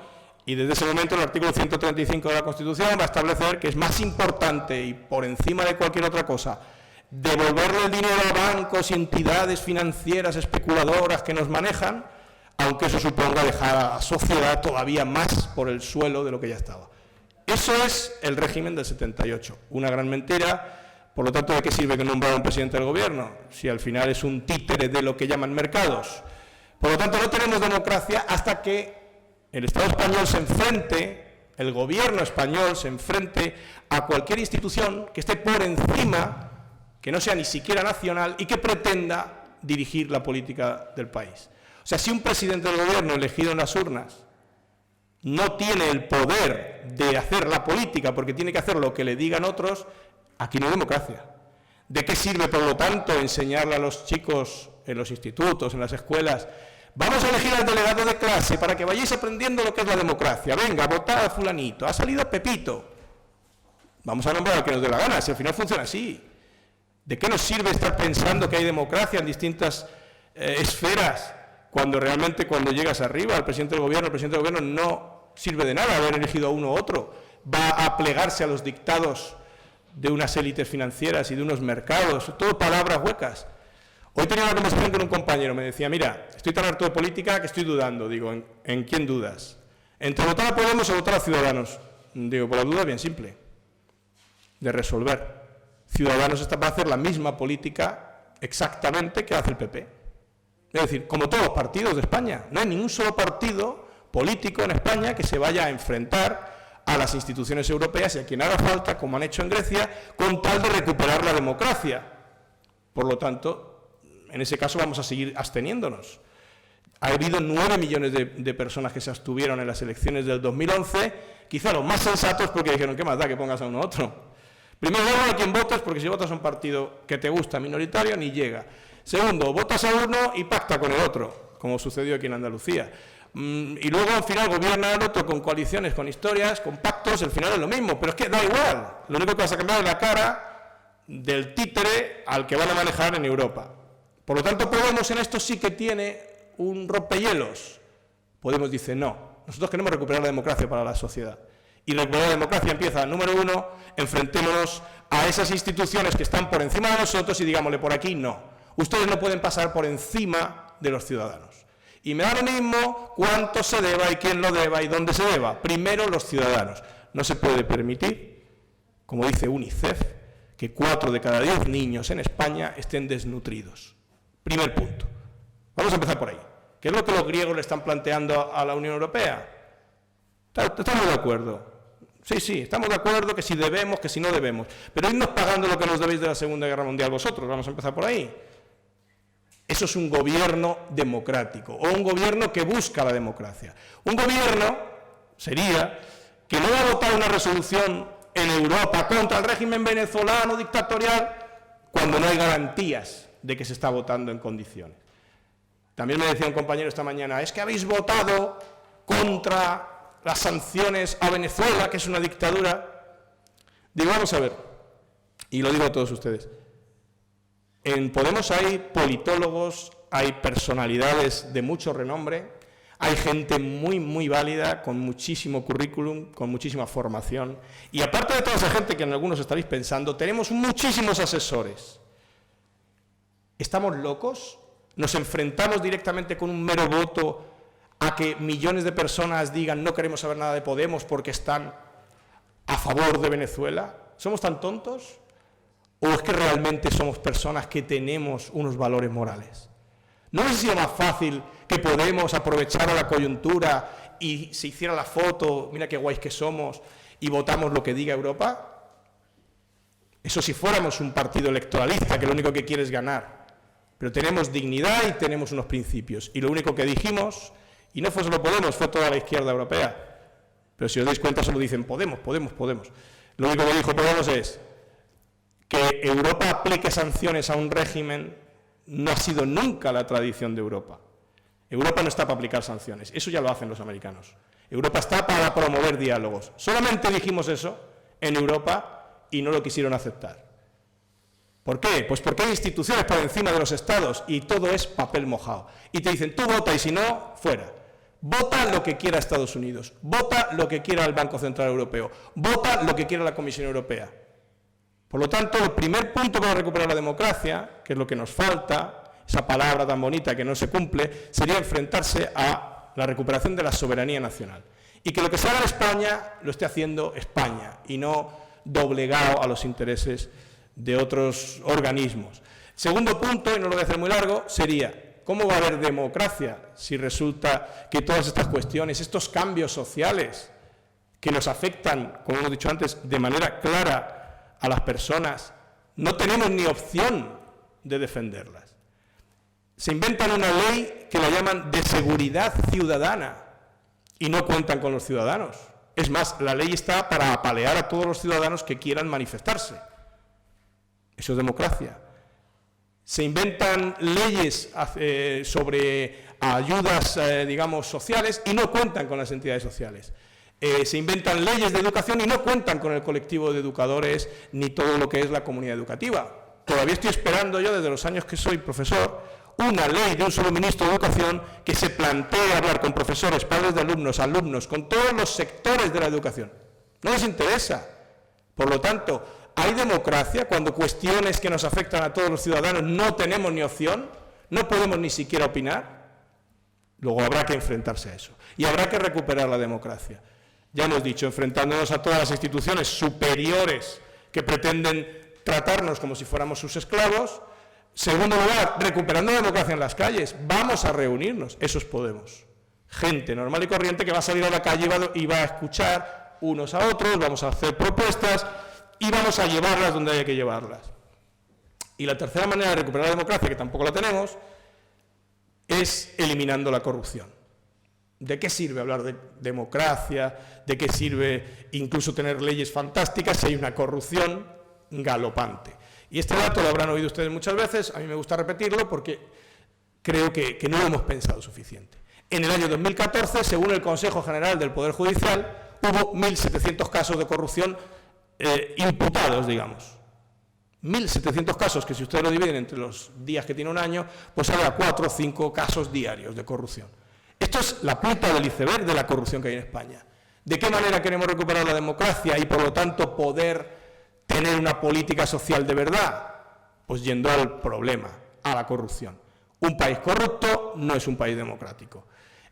Y desde ese momento el artículo 135 de la Constitución va a establecer que es más importante y por encima de cualquier otra cosa devolverle el dinero a bancos y entidades financieras especuladoras que nos manejan, aunque eso suponga dejar a la sociedad todavía más por el suelo de lo que ya estaba. Eso es el régimen del 78, una gran mentira. Por lo tanto, ¿de qué sirve que nombrar a un presidente del Gobierno si al final es un títere de lo que llaman mercados? Por lo tanto, no tenemos democracia hasta que el Estado español se enfrente, el Gobierno español se enfrente a cualquier institución que esté por encima, que no sea ni siquiera nacional y que pretenda dirigir la política del país. O sea, si un presidente del Gobierno elegido en las urnas no tiene el poder de hacer la política porque tiene que hacer lo que le digan otros, aquí no hay democracia. ¿De qué sirve, por lo tanto, enseñarle a los chicos en los institutos, en las escuelas? Vamos a elegir al delegado de clase para que vayáis aprendiendo lo que es la democracia. Venga, votad a fulanito, ha salido Pepito. Vamos a nombrar al que nos dé la gana, si al final funciona así. ¿De qué nos sirve estar pensando que hay democracia en distintas esferas cuando realmente cuando llegas arriba, el presidente del Gobierno no sirve de nada haber elegido a uno u otro? Va a plegarse a los dictados de unas élites financieras y de unos mercados, todo palabras huecas. Hoy tenía una conversación con un compañero, me decía, mira, estoy tan harto de política que estoy dudando. Digo, ¿en quién dudas? ¿Entre votar a Podemos o votar a Ciudadanos? Digo, por la duda bien simple, de resolver. Ciudadanos está para hacer la misma política exactamente que hace el PP. Es decir, como todos los partidos de España, no hay ningún solo partido político en España que se vaya a enfrentar a las instituciones europeas y a quien haga falta, como han hecho en Grecia, con tal de recuperar la democracia. Por lo tanto, en ese caso vamos a seguir absteniéndonos. Ha habido 9 millones de personas que se abstuvieron en las elecciones del 2011, quizá los más sensatos porque dijeron, ¿qué más da que pongas a uno u otro? Primero, no a quien votes, porque si votas a un partido que te gusta minoritario, ni llega. Segundo, votas a uno y pacta con el otro, como sucedió aquí en Andalucía. Y luego al final gobierna el otro con coaliciones, con historias, con pactos, al final es lo mismo, pero es que da igual. Lo único que vas a cambiar es la cara del títere al que van a manejar en Europa. Por lo tanto, Podemos en esto sí que tiene un rompehielos. Podemos dice, no, nosotros queremos recuperar la democracia para la sociedad. Y recuperar la democracia empieza, número 1, enfrentémonos a esas instituciones que están por encima de nosotros y digámosle por aquí, no. Ustedes no pueden pasar por encima de los ciudadanos. Y me da lo mismo cuánto se deba y quién lo deba y dónde se deba. Primero los ciudadanos. No se puede permitir, como dice UNICEF, que 4 de cada 10 niños en España estén desnutridos. Primer punto. Vamos a empezar por ahí. ¿Qué es lo que los griegos le están planteando a la Unión Europea? ¿Estamos de acuerdo? Sí, estamos de acuerdo que si debemos, que si no debemos. Pero irnos pagando lo que nos debéis de la Segunda Guerra Mundial vosotros. Vamos a empezar por ahí. Eso es un gobierno democrático o un gobierno que busca la democracia. Un gobierno sería que no va a votar una resolución en Europa contra el régimen venezolano dictatorial cuando no hay garantías de que se está votando en condiciones. También me decía un compañero esta mañana, es que habéis votado contra las sanciones a Venezuela, que es una dictadura. Digo, vamos a ver, y lo digo a todos ustedes, en Podemos hay politólogos, hay personalidades de mucho renombre, hay gente muy, muy válida, con muchísimo currículum, con muchísima formación, y aparte de toda esa gente que en algunos estaréis pensando, tenemos muchísimos asesores. ¿Estamos locos? ¿Nos enfrentamos directamente con un mero voto a que millones de personas digan no queremos saber nada de Podemos porque están a favor de Venezuela? ¿Somos tan tontos? ¿O es que realmente somos personas que tenemos unos valores morales? ¿No hubiese sido más fácil que Podemos aprovechara la coyuntura y se hiciera la foto, mira qué guays que somos, y votamos lo que diga Europa? Eso si fuéramos un partido electoralista que lo único que quiere es ganar. Pero tenemos dignidad y tenemos unos principios. Y lo único que dijimos, y no fue solo Podemos, fue toda la izquierda europea. Pero si os dais cuenta solo dicen Podemos. Lo único que dijo Podemos es que Europa aplique sanciones a un régimen no ha sido nunca la tradición de Europa. Europa no está para aplicar sanciones, eso ya lo hacen los americanos. Europa está para promover diálogos. Solamente dijimos eso en Europa y no lo quisieron aceptar. ¿Por qué? Pues porque hay instituciones por encima de los estados y todo es papel mojado. Y te dicen, tú vota y si no, fuera. Vota lo que quiera Estados Unidos, vota lo que quiera el Banco Central Europeo, vota lo que quiera la Comisión Europea. Por lo tanto, el primer punto para recuperar la democracia, que es lo que nos falta, esa palabra tan bonita que no se cumple, sería enfrentarse a la recuperación de la soberanía nacional. Y que lo que se haga en España lo esté haciendo España y no doblegado a los intereses de otros organismos. Segundo punto, y no lo voy a hacer muy largo, sería ¿cómo va a haber democracia si resulta que todas estas cuestiones, estos cambios sociales que nos afectan, como hemos dicho antes, de manera clara a las personas, no tenemos ni opción de defenderlas? Se inventan una ley que la llaman de seguridad ciudadana y no cuentan con los ciudadanos. Es más, la ley está para apalear a todos los ciudadanos que quieran manifestarse. Eso es democracia. Se inventan leyes sobre ayudas, digamos, sociales y no cuentan con las entidades sociales. Se inventan leyes de educación y no cuentan con el colectivo de educadores ni todo lo que es la comunidad educativa. Todavía estoy esperando yo, desde los años que soy profesor, una ley de un solo ministro de Educación que se plantee hablar con profesores, padres de alumnos, con todos los sectores de la educación. No les interesa. Por lo tanto, ¿hay democracia cuando cuestiones que nos afectan a todos los ciudadanos no tenemos ni opción? ¿No podemos ni siquiera opinar? Luego habrá que enfrentarse a eso. Y habrá que recuperar la democracia. Ya hemos dicho, enfrentándonos a todas las instituciones superiores que pretenden tratarnos como si fuéramos sus esclavos. Segundo lugar, recuperando la democracia en las calles. Vamos a reunirnos, eso es Podemos. Gente normal y corriente que va a salir a la calle y va a escuchar unos a otros, vamos a hacer propuestas y vamos a llevarlas donde haya que llevarlas. Y la tercera manera de recuperar la democracia, que tampoco la tenemos, es eliminando la corrupción. ¿De qué sirve hablar de democracia? ¿De qué sirve incluso tener leyes fantásticas si hay una corrupción galopante? Y este dato lo habrán oído ustedes muchas veces, a mí me gusta repetirlo porque creo que no lo hemos pensado suficiente. En el año 2014, según el Consejo General del Poder Judicial, hubo 1.700 casos de corrupción imputados, digamos. 1.700 casos que si ustedes lo dividen entre los días que tiene un año, pues habrá 4 o 5 casos diarios de corrupción. Esto es la punta del iceberg de la corrupción que hay en España. ¿De qué manera queremos recuperar la democracia y por lo tanto poder tener una política social de verdad? Pues yendo al problema, a la corrupción. Un país corrupto no es un país democrático.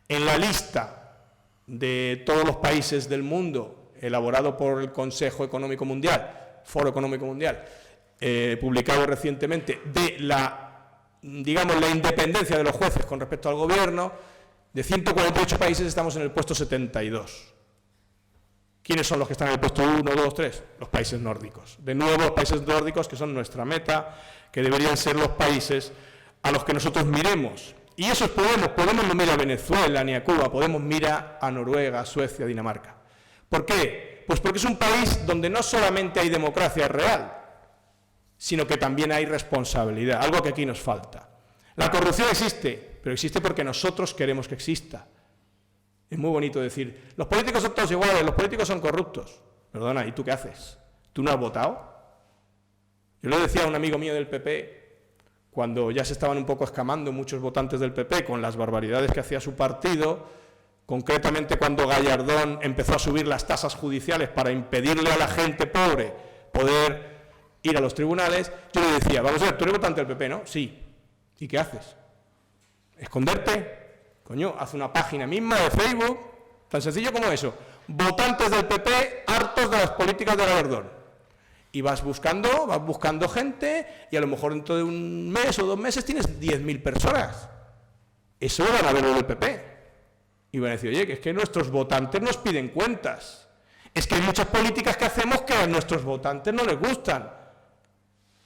En la lista de todos los países del mundo, elaborado por el Consejo Económico Mundial, Foro Económico Mundial, publicado recientemente, de la independencia de los jueces con respecto al gobierno, de 148 países estamos en el puesto 72. ¿Quiénes son los que están en el puesto 1, 2, 3? Los países nórdicos. De nuevo, los países nórdicos que son nuestra meta, que deberían ser los países a los que nosotros miremos. Y eso es Podemos no mirar a Venezuela ni a Cuba, Podemos mirar a Noruega, Suecia, Dinamarca. ¿Por qué? Pues porque es un país donde no solamente hay democracia real, sino que también hay responsabilidad, algo que aquí nos falta. La corrupción existe, pero existe porque nosotros queremos que exista. Es muy bonito decir, los políticos son todos iguales, los políticos son corruptos. Perdona, ¿y tú qué haces? ¿Tú no has votado? Yo le decía a un amigo mío del PP, cuando ya se estaban un poco escamando muchos votantes del PP con las barbaridades que hacía su partido, concretamente cuando Gallardón empezó a subir las tasas judiciales para impedirle a la gente pobre poder ir a los tribunales, yo le decía, vamos a ver, tú eres votante del PP, ¿no? Sí. ¿Y qué haces? ¿Esconderte? Coño, haz una página misma de Facebook, tan sencillo como eso. Votantes del PP hartos de las políticas de Gallardón. Y vas buscando gente y a lo mejor dentro de un mes o 2 meses tienes 10.000 personas. Eso lo van a ver los del PP. Y van a decir, oye, que es que nuestros votantes nos piden cuentas. Es que hay muchas políticas que hacemos que a nuestros votantes no les gustan.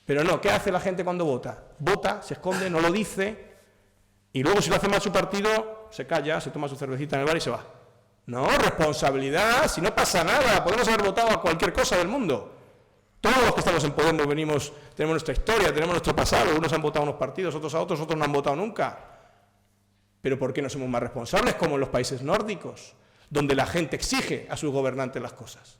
Pero no, ¿qué hace la gente cuando vota? Vota, se esconde, no lo dice, y luego si lo hace mal su partido, se calla, se toma su cervecita en el bar y se va. No, responsabilidad, si no pasa nada, podemos haber votado a cualquier cosa del mundo. Todos los que estamos en Podemos tenemos nuestra historia, tenemos nuestro pasado, unos han votado a unos partidos, otros a otros, otros no han votado nunca. Pero ¿por qué no somos más responsables como en los países nórdicos, donde la gente exige a sus gobernantes las cosas?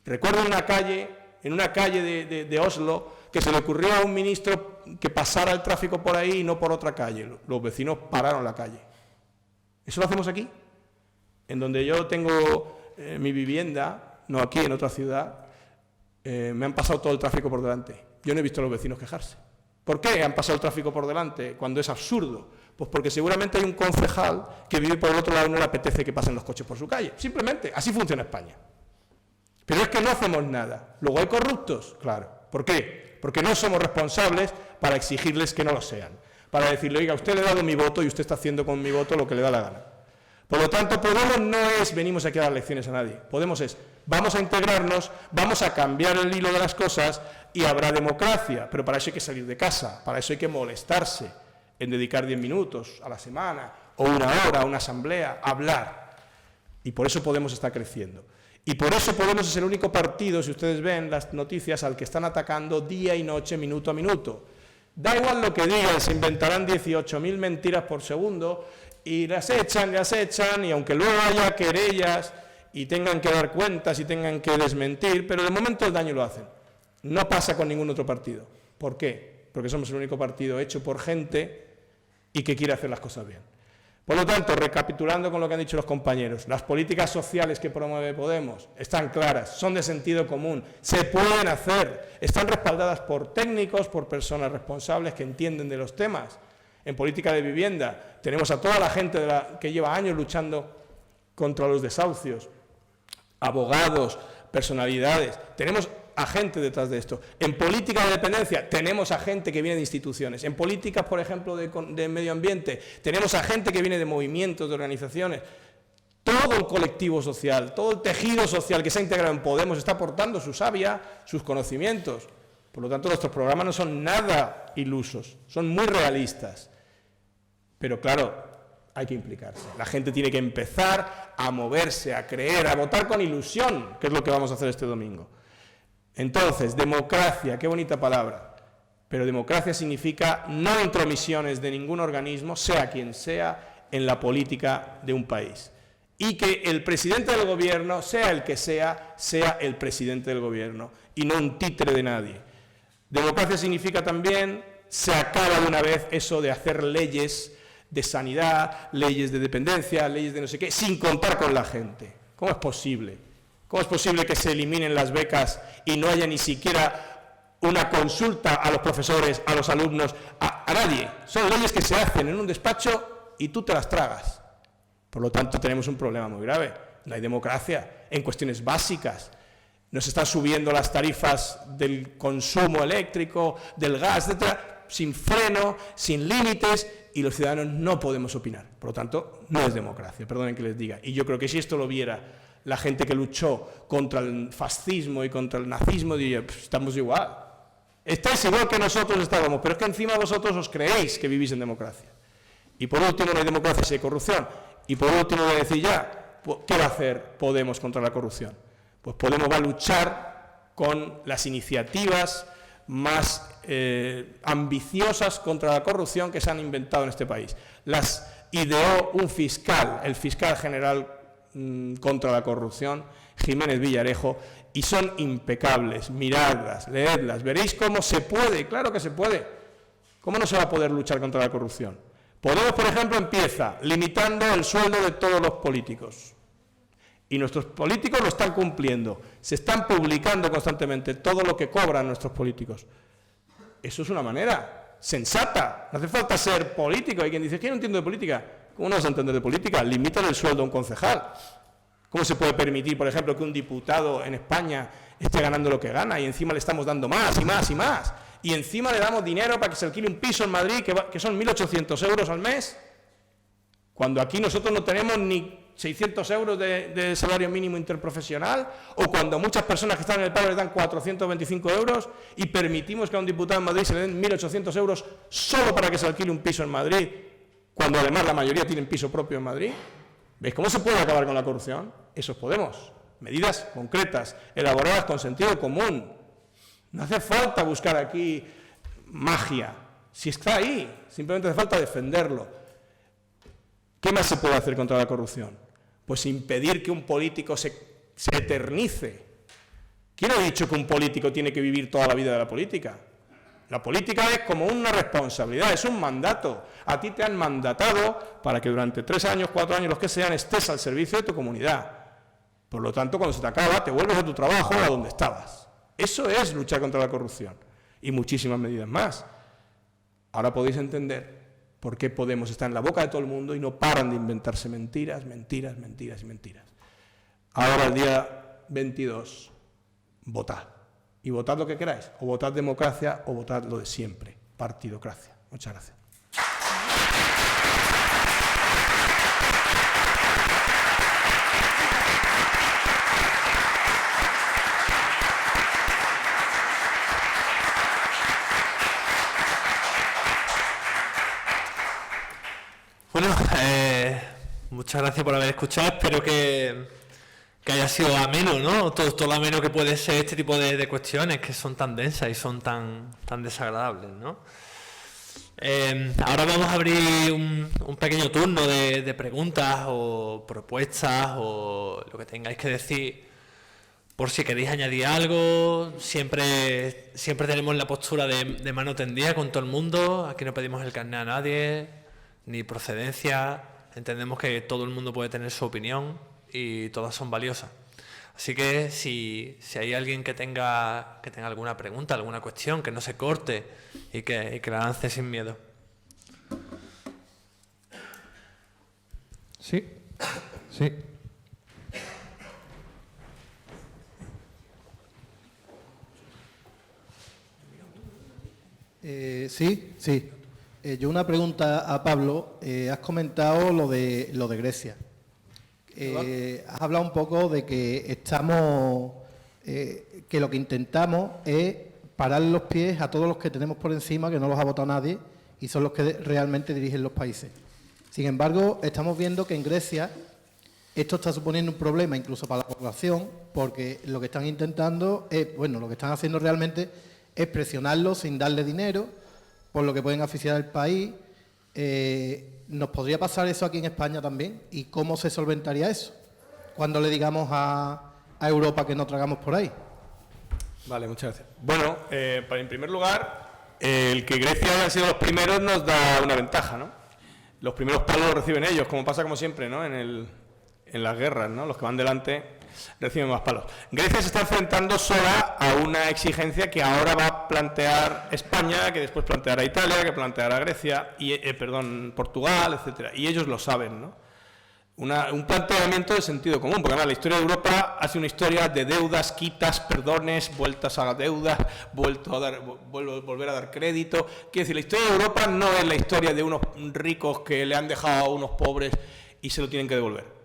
Recuerdo en una calle de Oslo, que se le ocurrió a un ministro que pasara el tráfico por ahí y no por otra calle. Los vecinos pararon la calle. ¿Eso lo hacemos aquí? En donde yo tengo mi vivienda, no aquí, en otra ciudad, me han pasado todo el tráfico por delante. Yo no he visto a los vecinos quejarse. ¿Por qué han pasado el tráfico por delante cuando es absurdo? Pues porque seguramente hay un concejal que vive por el otro lado y no le apetece que pasen los coches por su calle. Simplemente, así funciona España. Pero es que no hacemos nada. ¿Luego hay corruptos? Claro. ¿Por qué? Porque no somos responsables para exigirles que no lo sean. Para decirle, oiga, usted le ha dado mi voto y usted está haciendo con mi voto lo que le da la gana. Por lo tanto, Podemos no es venimos aquí a dar lecciones a nadie. Podemos es, vamos a integrarnos, vamos a cambiar el hilo de las cosas y habrá democracia. Pero para eso hay que salir de casa, para eso hay que molestarse en dedicar 10 minutos a la semana o 1 hora a una asamblea, a hablar. Y por eso Podemos está creciendo. Y por eso Podemos es el único partido, si ustedes ven las noticias, al que están atacando día y noche, minuto a minuto. Da igual lo que digan, se inventarán 18.000 mentiras por segundo y las echan, y aunque luego haya querellas y tengan que dar cuentas y tengan que desmentir, pero de momento el daño lo hacen. No pasa con ningún otro partido. ¿Por qué? Porque somos el único partido hecho por gente y que quiere hacer las cosas bien. Por lo tanto, recapitulando con lo que han dicho los compañeros, las políticas sociales que promueve Podemos están claras, son de sentido común, se pueden hacer, están respaldadas por técnicos, por personas responsables que entienden de los temas. En política de vivienda tenemos a toda la gente que lleva años luchando contra los desahucios, abogados, personalidades, tenemos a gente detrás de esto. En política de dependencia tenemos a gente que viene de instituciones. En políticas, por ejemplo, de medio ambiente, tenemos a gente que viene de movimientos, de organizaciones. Todo el colectivo social, todo el tejido social que se ha integrado en Podemos está aportando su savia, sus conocimientos. Por lo tanto, nuestros programas no son nada ilusos, son muy realistas. Pero claro, hay que implicarse. La gente tiene que empezar a moverse, a creer, a votar con ilusión, que es lo que vamos a hacer este domingo. Entonces, democracia, qué bonita palabra, pero democracia significa no intromisiones de ningún organismo, sea quien sea, en la política de un país. Y que el presidente del gobierno, sea el que sea el presidente del gobierno y no un títere de nadie. Democracia significa también, se acaba de una vez eso de hacer leyes de sanidad, leyes de dependencia, leyes de no sé qué, sin contar con la gente. ¿Cómo es posible? ¿Cómo es posible que se eliminen las becas y no haya ni siquiera una consulta a los profesores, a los alumnos, a nadie? Son leyes que se hacen en un despacho y tú te las tragas. Por lo tanto, tenemos un problema muy grave. No hay democracia en cuestiones básicas. Nos están subiendo las tarifas del consumo eléctrico, del gas, etcétera, sin freno, sin límites, y los ciudadanos no podemos opinar. Por lo tanto, no es democracia, perdonen que les diga. Y yo creo que si esto lo viera la gente que luchó contra el fascismo y contra el nazismo, diría, pues estamos igual. Estáis igual que nosotros estábamos, pero es que encima vosotros os creéis que vivís en democracia. Y por último, no hay democracia si hay corrupción. Y por último, voy a decir ya, ¿qué va a hacer Podemos contra la corrupción? Pues Podemos va a luchar con las iniciativas más ambiciosas contra la corrupción que se han inventado en este país. Las ideó un fiscal, el fiscal general contra la corrupción, Jiménez Villarejo, y son impecables. Miradlas, leedlas, veréis cómo se puede, claro que se puede. ¿Cómo no se va a poder luchar contra la corrupción? Podemos, por ejemplo, empieza limitando el sueldo de todos los políticos. Y nuestros políticos lo están cumpliendo. Se están publicando constantemente todo lo que cobran nuestros políticos. Eso es una manera sensata. No hace falta ser político. Hay quien dice, ¿qué no entiendo de política? ¿Cómo no vas a entender de política? Limitan el sueldo a un concejal. ¿Cómo se puede permitir, por ejemplo, que un diputado en España esté ganando lo que gana y encima le estamos dando más y más y más. Y encima le damos dinero para que se alquile un piso en Madrid que son 1.800 euros al mes, cuando aquí nosotros no tenemos ni 600 euros de salario mínimo interprofesional, o cuando muchas personas que están en el paro les dan 425 euros y permitimos que a un diputado en Madrid se le den 1.800 euros solo para que se alquile un piso en Madrid, cuando además la mayoría tienen piso propio en Madrid. ¿Veis cómo se puede acabar con la corrupción? Eso podemos. Medidas concretas, elaboradas con sentido común. No hace falta buscar aquí magia. Si está ahí, simplemente hace falta defenderlo. ¿Qué más se puede hacer contra la corrupción? Pues impedir que un político se eternice. ¿Quién ha dicho que un político tiene que vivir toda la vida de la política? La política es como una responsabilidad, es un mandato. A ti te han mandatado para que durante 3 años, 4 años, los que sean, estés al servicio de tu comunidad. Por lo tanto, cuando se te acaba, te vuelves a tu trabajo o a donde estabas. Eso es luchar contra la corrupción. Y muchísimas medidas más. Ahora podéis entender por qué Podemos está en la boca de todo el mundo y no paran de inventarse mentiras, mentiras, mentiras y mentiras. Ahora, el día 22, votad. Y votad lo que queráis. O votad democracia o votad lo de siempre, partidocracia. Muchas gracias. Bueno, muchas gracias por haber escuchado. Espero que haya sido ameno, ¿no? Todo lo ameno que puede ser este tipo de cuestiones que son tan densas y son tan desagradables, ¿no? Ahora vamos a abrir un pequeño turno de preguntas o propuestas o lo que tengáis que decir, por si queréis añadir algo. Siempre tenemos la postura de mano tendida con todo el mundo. Aquí no pedimos el carné a nadie, ni procedencia. Entendemos que todo el mundo puede tener su opinión y todas son valiosas. Así que si hay alguien que tenga alguna pregunta, alguna cuestión, que no se corte y que la lance sin miedo. Sí. Sí. Yo una pregunta a Pablo. Has comentado lo de Grecia. Has hablado un poco de que que lo que intentamos es parar los pies a todos los que tenemos por encima, que no los ha votado nadie y son los que realmente dirigen los países. Sin embargo, estamos viendo que en Grecia esto está suponiendo un problema incluso para la población, porque lo que están intentando lo que están haciendo realmente es presionarlos sin darle dinero, por lo que pueden asfixiar al país. ¿Nos podría pasar eso aquí en España también? ¿Y cómo se solventaría eso? Cuando le digamos a Europa que no tragamos por ahí. Vale, muchas gracias. Bueno, en primer lugar, el que Grecia haya sido los primeros nos da una ventaja, ¿no? Los primeros palos los reciben ellos, como pasa como siempre, ¿no? En las guerras, ¿no? Los que van delante reciben más palos. Grecia se está enfrentando sola a una exigencia que ahora va a plantear España, que después planteará Italia, que planteará Grecia, Portugal, etcétera. Y ellos lo saben, ¿no? Un planteamiento de sentido común, porque además la historia de Europa hace una historia de deudas, quitas, perdones, vueltas a la deuda, volver a dar crédito. Quiere decir, la historia de Europa no es la historia de unos ricos que le han dejado a unos pobres y se lo tienen que devolver.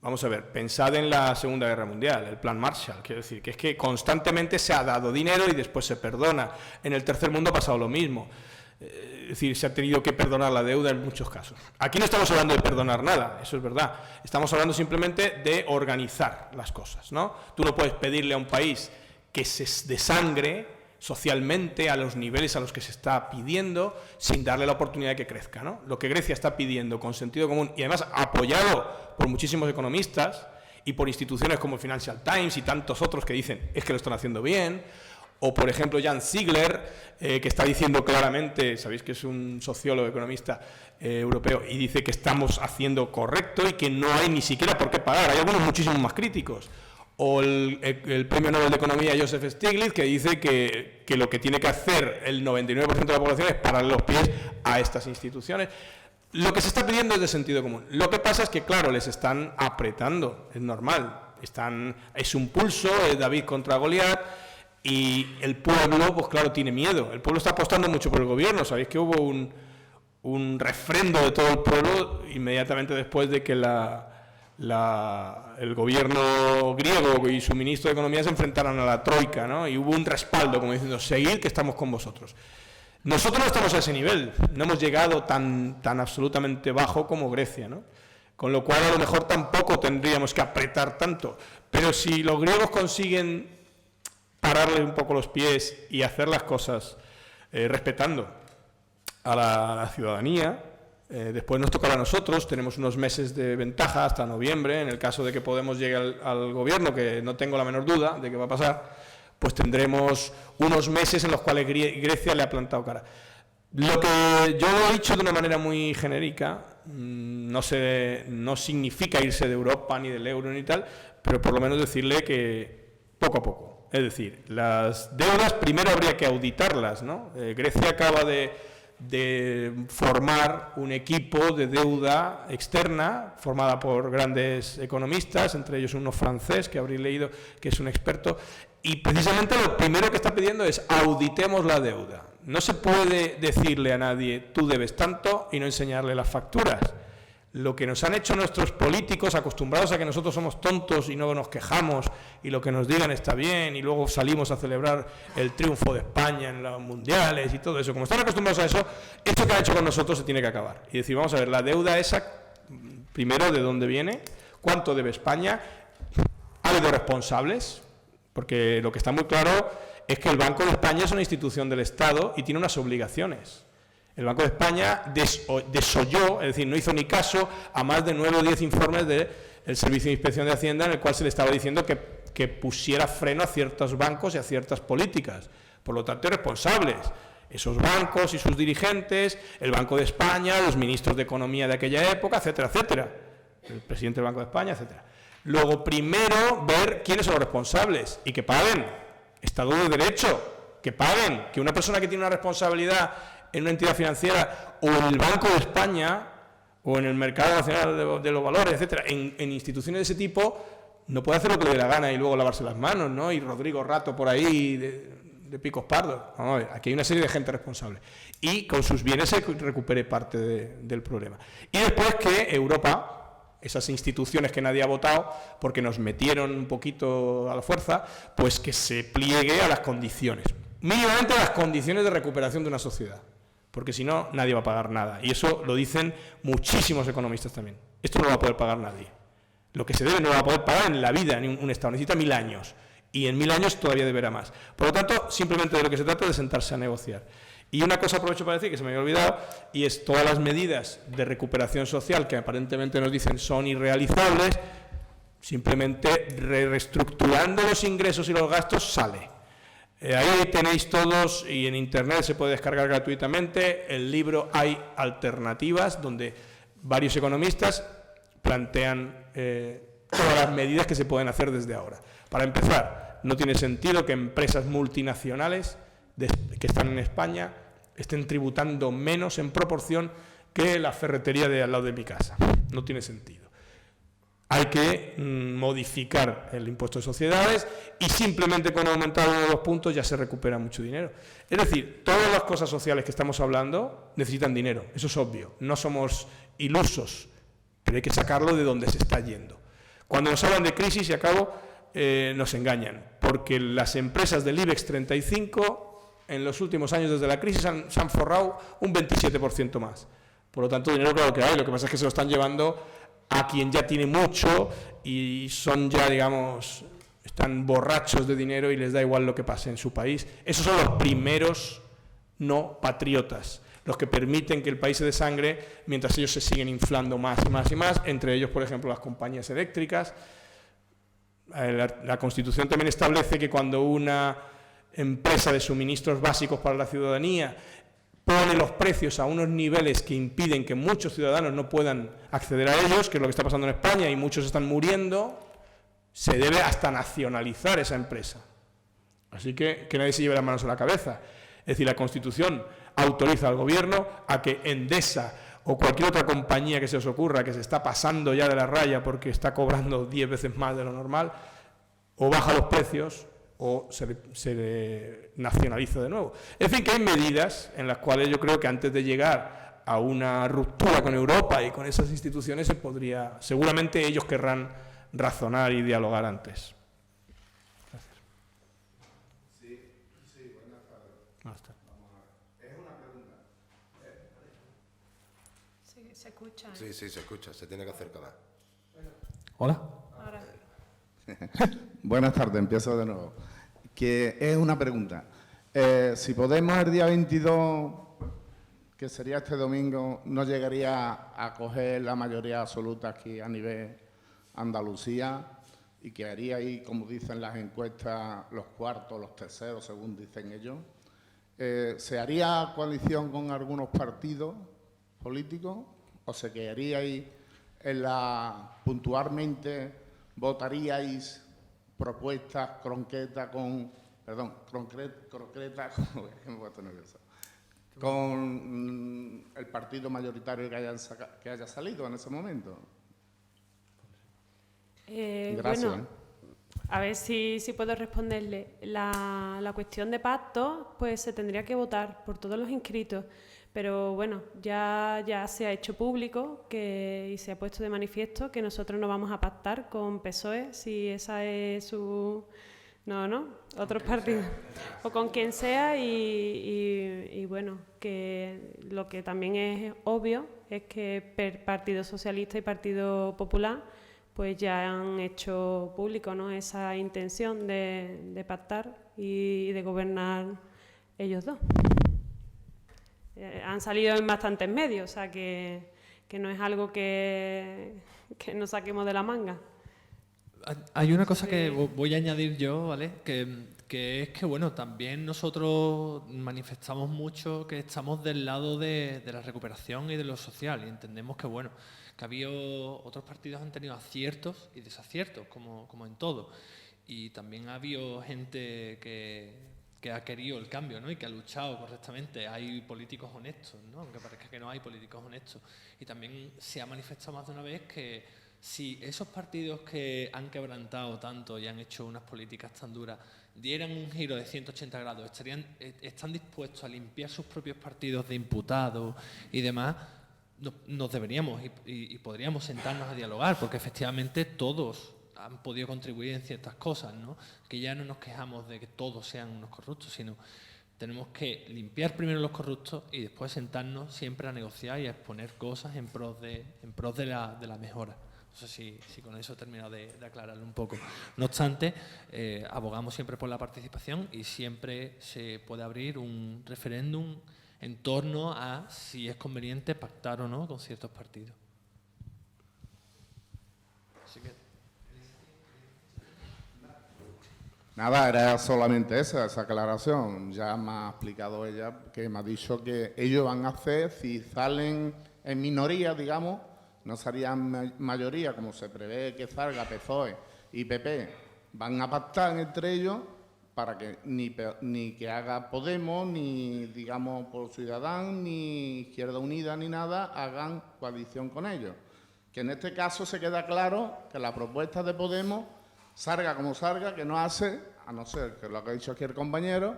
Vamos a ver, pensad en la Segunda Guerra Mundial, el Plan Marshall, quiero decir, que es que constantemente se ha dado dinero y después se perdona. En el tercer mundo ha pasado lo mismo. Es decir, se ha tenido que perdonar la deuda en muchos casos. Aquí no estamos hablando de perdonar nada, eso es verdad. Estamos hablando simplemente de organizar las cosas, ¿no? Tú no puedes pedirle a un país que se desangre socialmente a los niveles a los que se está pidiendo sin darle la oportunidad de que crezca, ¿no? Lo que Grecia está pidiendo con sentido común y además apoyado por muchísimos economistas y por instituciones como el Financial Times y tantos otros que dicen es que lo están haciendo bien, o por ejemplo Jan Ziegler, que está diciendo claramente, sabéis que es un sociólogo economista europeo, y dice que estamos haciendo correcto y que no hay ni siquiera por qué pagar. Hay algunos muchísimos más críticos. O el Premio Nobel de Economía Joseph Stiglitz, que dice que lo que tiene que hacer el 99% de la población es pararle los pies a estas instituciones. Lo que se está pidiendo es de sentido común. Lo que pasa es que, claro, les están apretando, es normal. es un pulso, es David contra Goliat, y el pueblo, pues claro, tiene miedo. El pueblo está apostando mucho por el gobierno. Sabéis que hubo un refrendo de todo el pueblo inmediatamente después de que el gobierno griego y su ministro de Economía se enfrentaran a la Troika, ¿no? Y hubo un respaldo, como diciendo, seguid que estamos con vosotros. Nosotros no estamos a ese nivel, no hemos llegado tan absolutamente bajo como Grecia, ¿no? Con lo cual a lo mejor tampoco tendríamos que apretar tanto, pero si los griegos consiguen pararle un poco los pies y hacer las cosas respetando a la ciudadanía, después nos tocará a nosotros, tenemos unos meses de ventaja hasta noviembre, en el caso de que Podemos llegue al gobierno, que no tengo la menor duda de que va a pasar, pues tendremos unos meses en los cuales Grecia le ha plantado cara. Lo que yo lo he dicho de una manera muy genérica, no significa irse de Europa ni del euro ni tal, pero por lo menos decirle que poco a poco. Es decir, las deudas primero habría que auditarlas, ¿no? Grecia acaba de formar un equipo de deuda externa formada por grandes economistas, entre ellos uno francés que habréis leído, que es un experto, y precisamente lo primero que está pidiendo es auditemos la deuda. No se puede decirle a nadie tú debes tanto y no enseñarle las facturas. Lo que nos han hecho nuestros políticos, acostumbrados a que nosotros somos tontos y no nos quejamos y lo que nos digan está bien y luego salimos a celebrar el triunfo de España en los mundiales y todo eso, como están acostumbrados a eso, esto que ha hecho con nosotros se tiene que acabar. Y decir, vamos a ver, la deuda esa, primero, ¿de dónde viene? ¿Cuánto debe España? ¿Ha habido responsables? Porque lo que está muy claro es que el Banco de España es una institución del Estado y tiene unas obligaciones. El Banco de España desoyó, es decir, no hizo ni caso a más de 9 o 10 informes del Servicio de Inspección de Hacienda en el cual se le estaba diciendo que pusiera freno a ciertos bancos y a ciertas políticas. Por lo tanto, responsables. Esos bancos y sus dirigentes, el Banco de España, los ministros de Economía de aquella época, etcétera, etcétera. El presidente del Banco de España, etcétera. Luego, primero, ver quiénes son los responsables y que paguen. Estado de Derecho, que paguen. Que una persona que tiene una responsabilidad en una entidad financiera o en el Banco de España o en el Mercado Nacional de los Valores, etcétera, en instituciones de ese tipo, no puede hacer lo que le dé la gana y luego lavarse las manos, ¿no? Y Rodrigo Rato por ahí de picos pardos. Vamos a ver, aquí hay una serie de gente responsable. Y con sus bienes se recupere parte del problema. Y después que Europa, esas instituciones que nadie ha votado porque nos metieron un poquito a la fuerza, pues que se pliegue a las condiciones. Mínimamente a las condiciones de recuperación de una sociedad. Porque si no, nadie va a pagar nada. Y eso lo dicen muchísimos economistas también. Esto no lo va a poder pagar nadie. Lo que se debe no lo va a poder pagar en la vida, ni un Estado. Necesita 1000 años. Y en 1000 años todavía deberá más. Por lo tanto, simplemente de lo que se trata es de sentarse a negociar. Y una cosa aprovecho para decir que se me había olvidado, y es todas las medidas de recuperación social que aparentemente nos dicen son irrealizables, simplemente reestructurando los ingresos y los gastos sale. Ahí tenéis todos, y en internet se puede descargar gratuitamente, el libro Hay alternativas, donde varios economistas plantean todas las medidas que se pueden hacer desde ahora. Para empezar, no tiene sentido que empresas multinacionales que están en España estén tributando menos en proporción que la ferretería de al lado de mi casa. No tiene sentido. Hay que modificar el impuesto de sociedades y simplemente con aumentar uno de los puntos ya se recupera mucho dinero. Es decir, todas las cosas sociales que estamos hablando necesitan dinero, eso es obvio. No somos ilusos, pero hay que sacarlo de donde se está yendo. Cuando nos hablan de crisis, y acabo, nos engañan, porque las empresas del IBEX 35 en los últimos años desde la crisis se han forrado un 27% más. Por lo tanto, dinero claro que hay, lo que pasa es que se lo están llevando a quien ya tiene mucho y son ya, digamos, están borrachos de dinero y les da igual lo que pase en su país. Esos son los primeros no patriotas, los que permiten que el país se desangre mientras ellos se siguen inflando más y más y más, entre ellos, por ejemplo, las compañías eléctricas. La Constitución también establece que cuando una empresa de suministros básicos para la ciudadanía pone los precios a unos niveles que impiden que muchos ciudadanos no puedan acceder a ellos, que es lo que está pasando en España y muchos están muriendo, se debe hasta nacionalizar esa empresa. Así que nadie se lleve las manos a la cabeza. Es decir, la Constitución autoriza al Gobierno a que Endesa o cualquier otra compañía que se os ocurra que se está pasando ya de la raya porque está cobrando 10 veces más de lo normal, o baja los precios o se nacionaliza de nuevo. En fin, que hay medidas en las cuales yo creo que antes de llegar a una ruptura con Europa y con esas instituciones seguramente ellos querrán razonar y dialogar antes. Gracias. Sí, buenas tardes. Buenas tardes. Vamos a ver. Es una pregunta. Sí, se escucha. Sí, sí, se escucha, se tiene que acercar más. Hola. Ahora. Buenas tardes, empiezo de nuevo. Que es una pregunta. Si Podemos el día 22, que sería este domingo, no llegaría a coger la mayoría absoluta aquí a nivel Andalucía y quedaría ahí, como dicen las encuestas, los cuartos, los terceros, según dicen ellos, ¿se haría coalición con algunos partidos políticos o se quedaría ahí puntualmente votaríais propuestas concretas con el partido mayoritario que haya salido en ese momento? Gracias. Bueno, a ver si puedo responderle. La cuestión de pacto, pues se tendría que votar por todos los inscritos, pero bueno, ya se ha hecho público y se ha puesto de manifiesto que nosotros no vamos a pactar con PSOE, si esa es su... No, otros partidos. O con quien sea y bueno, que lo que también es obvio es que Partido Socialista y Partido Popular pues ya han hecho público, ¿no?, esa intención de pactar y de gobernar ellos dos. Han salido en bastantes medios, o sea que no es algo que nos saquemos de la manga. Hay una cosa que voy a añadir yo, ¿vale? Que es que, bueno, también nosotros manifestamos mucho que estamos del lado de la recuperación y de lo social, y entendemos que, bueno, que ha habido otros partidos han tenido aciertos y desaciertos, como en todo, y también ha habido gente que ha querido el cambio, ¿no?, y que ha luchado correctamente. Hay políticos honestos, ¿no?, aunque parezca que no hay políticos honestos, y también se ha manifestado más de una vez que si esos partidos que han quebrantado tanto y han hecho unas políticas tan duras dieran un giro de 180 grados, están dispuestos a limpiar sus propios partidos de imputados y demás, nos deberíamos y podríamos sentarnos a dialogar, porque efectivamente todos han podido contribuir en ciertas cosas, ¿no? Que ya no nos quejamos de que todos sean unos corruptos, sino tenemos que limpiar primero los corruptos y después sentarnos siempre a negociar y a exponer cosas en pros de la mejora. No sé si con eso he terminado de aclararlo un poco. No obstante, abogamos siempre por la participación y siempre se puede abrir un referéndum en torno a si es conveniente pactar o no con ciertos partidos. Así que... Nada, era solamente esa aclaración. Ya me ha explicado ella, que me ha dicho que ellos van a hacer, si salen en minoría, digamos, no serían mayoría, como se prevé que salga PSOE y PP, van a pactar entre ellos para que ni que haga Podemos, ni, digamos, por Ciudadanos, ni Izquierda Unida, ni nada, hagan coalición con ellos. Que en este caso se queda claro que la propuesta de Podemos, salga como salga, que no hace, a no ser que lo que ha dicho aquí el compañero,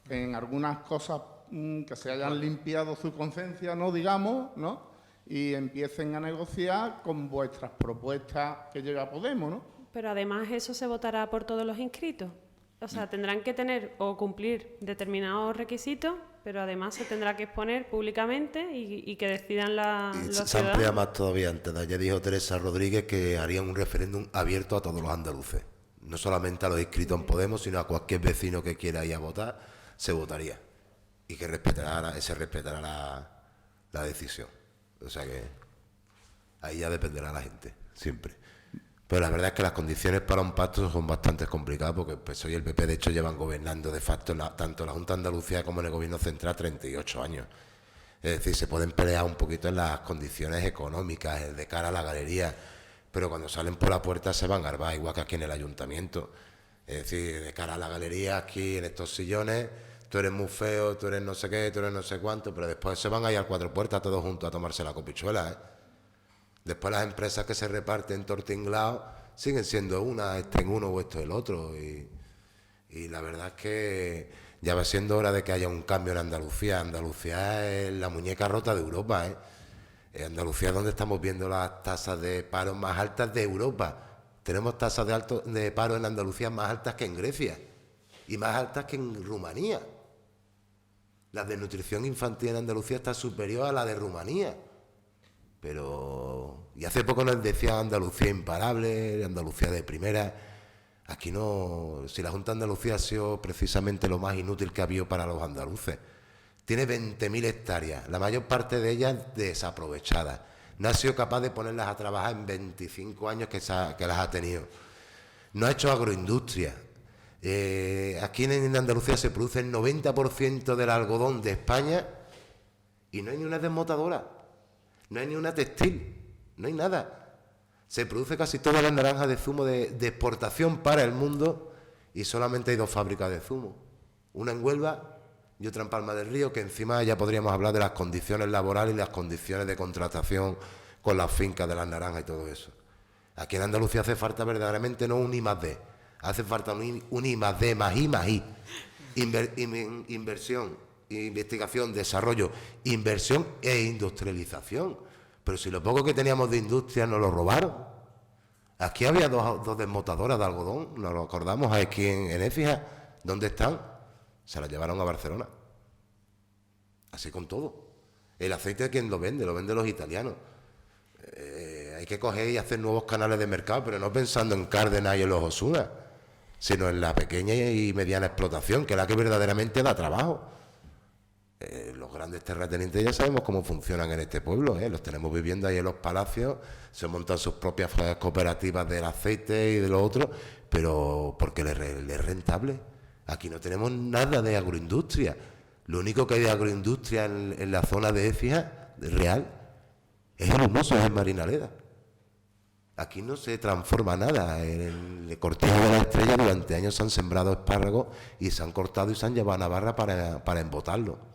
en algunas cosas que se hayan limpiado su conciencia, ¿no?, digamos, ¿no?, y empiecen a negociar con vuestras propuestas que llega Podemos, ¿no? Pero además eso se votará por todos los inscritos. O sea, tendrán que tener o cumplir determinados requisitos, pero además se tendrá que exponer públicamente y que decidan los Se amplía ciudadanos. más todavía antes. Ya dijo Teresa Rodríguez que harían un referéndum abierto a todos los andaluces. No solamente a los inscritos en Podemos, sino a cualquier vecino que quiera ir a votar, se votaría. Y que se respetará la decisión. O sea que ahí ya dependerá la gente, siempre. Pero la verdad es que las condiciones para un pacto son bastante complicadas, porque el PSOE y el PP de hecho llevan gobernando de facto tanto en la Junta de Andalucía como en el Gobierno Central 38 años. Es decir, se pueden pelear un poquito en las condiciones económicas, de cara a la galería, pero cuando salen por la puerta se van a garbar, igual que aquí en el Ayuntamiento. Es decir, de cara a la galería, aquí en estos sillones, tú eres muy feo, tú eres no sé qué, tú eres no sé cuánto, pero después se van a ir a Cuatro Puertas todos juntos a tomarse la copichuela, ¿eh? Después las empresas que se reparten tortinglados siguen siendo una, este en uno o esto el otro. Y la verdad es que ya va siendo hora de que haya un cambio en Andalucía. Andalucía es la muñeca rota de Europa, ¿eh? Andalucía es donde estamos viendo las tasas de paro más altas de Europa. Tenemos tasas de paro en Andalucía más altas que en Grecia y más altas que en Rumanía. La desnutrición infantil en Andalucía está superior a la de Rumanía. Pero, y hace poco nos decía Andalucía imparable, Andalucía de primera. Aquí no, si la Junta de Andalucía ha sido precisamente lo más inútil que ha habido para los andaluces. Tiene 20.000 hectáreas, la mayor parte de ellas desaprovechadas. No ha sido capaz de ponerlas a trabajar en 25 años que las ha tenido. No ha hecho agroindustria. Aquí en Andalucía se produce el 90% del algodón de España y no hay ni una desmotadora. No hay ni una textil, no hay nada. Se produce casi toda la naranja de zumo de exportación para el mundo y solamente hay 2 fábricas de zumo. Una en Huelva y otra en Palma del Río, que encima ya podríamos hablar de las condiciones laborales y las condiciones de contratación con las fincas de las naranjas y todo eso. Aquí en Andalucía hace falta verdaderamente no un I+D, hace falta un I+D más I más I. Inversión, investigación, desarrollo, inversión e industrialización. Pero si lo poco que teníamos de industria nos lo robaron. Aquí había dos desmotadoras de algodón, nos lo acordamos aquí en Écija. ¿Dónde están? Se las llevaron a Barcelona. Así con todo. El aceite, ¿quién lo vende? Lo venden los italianos. Hay que coger y hacer nuevos canales de mercado, pero no pensando en Cárdenas y en los Osuna, sino en la pequeña y mediana explotación, que es la que verdaderamente da trabajo. Los grandes terratenientes ya sabemos cómo funcionan en este pueblo, los tenemos viviendo ahí en los palacios, se montan sus propias cooperativas del aceite y de lo otro, pero porque les es rentable. Aquí no tenemos nada de agroindustria. Lo único que hay de agroindustria en la zona de Écija, real, es el humoso, es en Marinaleda. Aquí no se transforma nada. En el cortijo de la Estrella durante años se han sembrado espárragos y se han cortado y se han llevado a Navarra para embotarlo.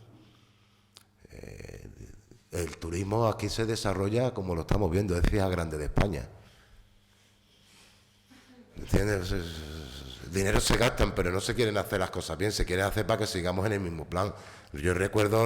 El turismo aquí se desarrolla como lo estamos viendo, es Écija grande de España. ¿Entiendes? Dinero se gastan, pero no se quieren hacer las cosas bien, se quieren hacer para que sigamos en el mismo plan. Yo recuerdo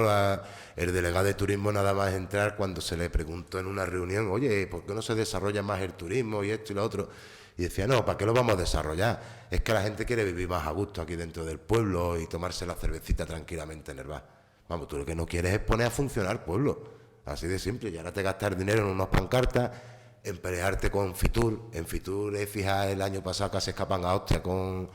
el delegado de turismo nada más entrar cuando se le preguntó en una reunión, oye, ¿por qué no se desarrolla más el turismo y esto y lo otro? Y decía, no, ¿para qué lo vamos a desarrollar? Es que la gente quiere vivir más a gusto aquí dentro del pueblo y tomarse la cervecita tranquilamente en el bar. Vamos, tú lo que no quieres es poner a funcionar el pueblo. Así de simple, y ahora te gastas dinero en unas pancartas, en pelearte con Fitur. En Fitur, fija, el año pasado casi escapan a hostia con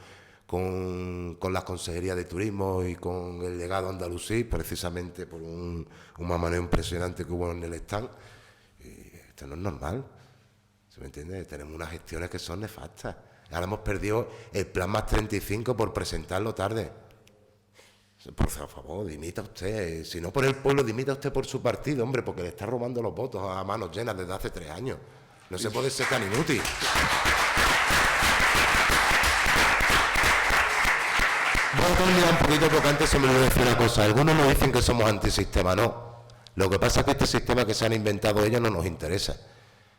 las consejerías de turismo y con el legado andalusí, precisamente por un mamaneo impresionante que hubo en el stand. Y esto no es normal, ¿se me entiende? Tenemos unas gestiones que son nefastas. Ahora hemos perdido el plan más 35 por presentarlo tarde. Por favor, dimita usted. Si no por el pueblo, dimita usted por su partido, hombre, porque le está robando los votos a manos llenas desde hace 3 años. No se puede ser tan inútil. Voy a terminar un poquito porque antes se me olvidó decir una cosa. Algunos nos dicen que somos antisistema, no. Lo que pasa es que este sistema que se han inventado ellos no nos interesa.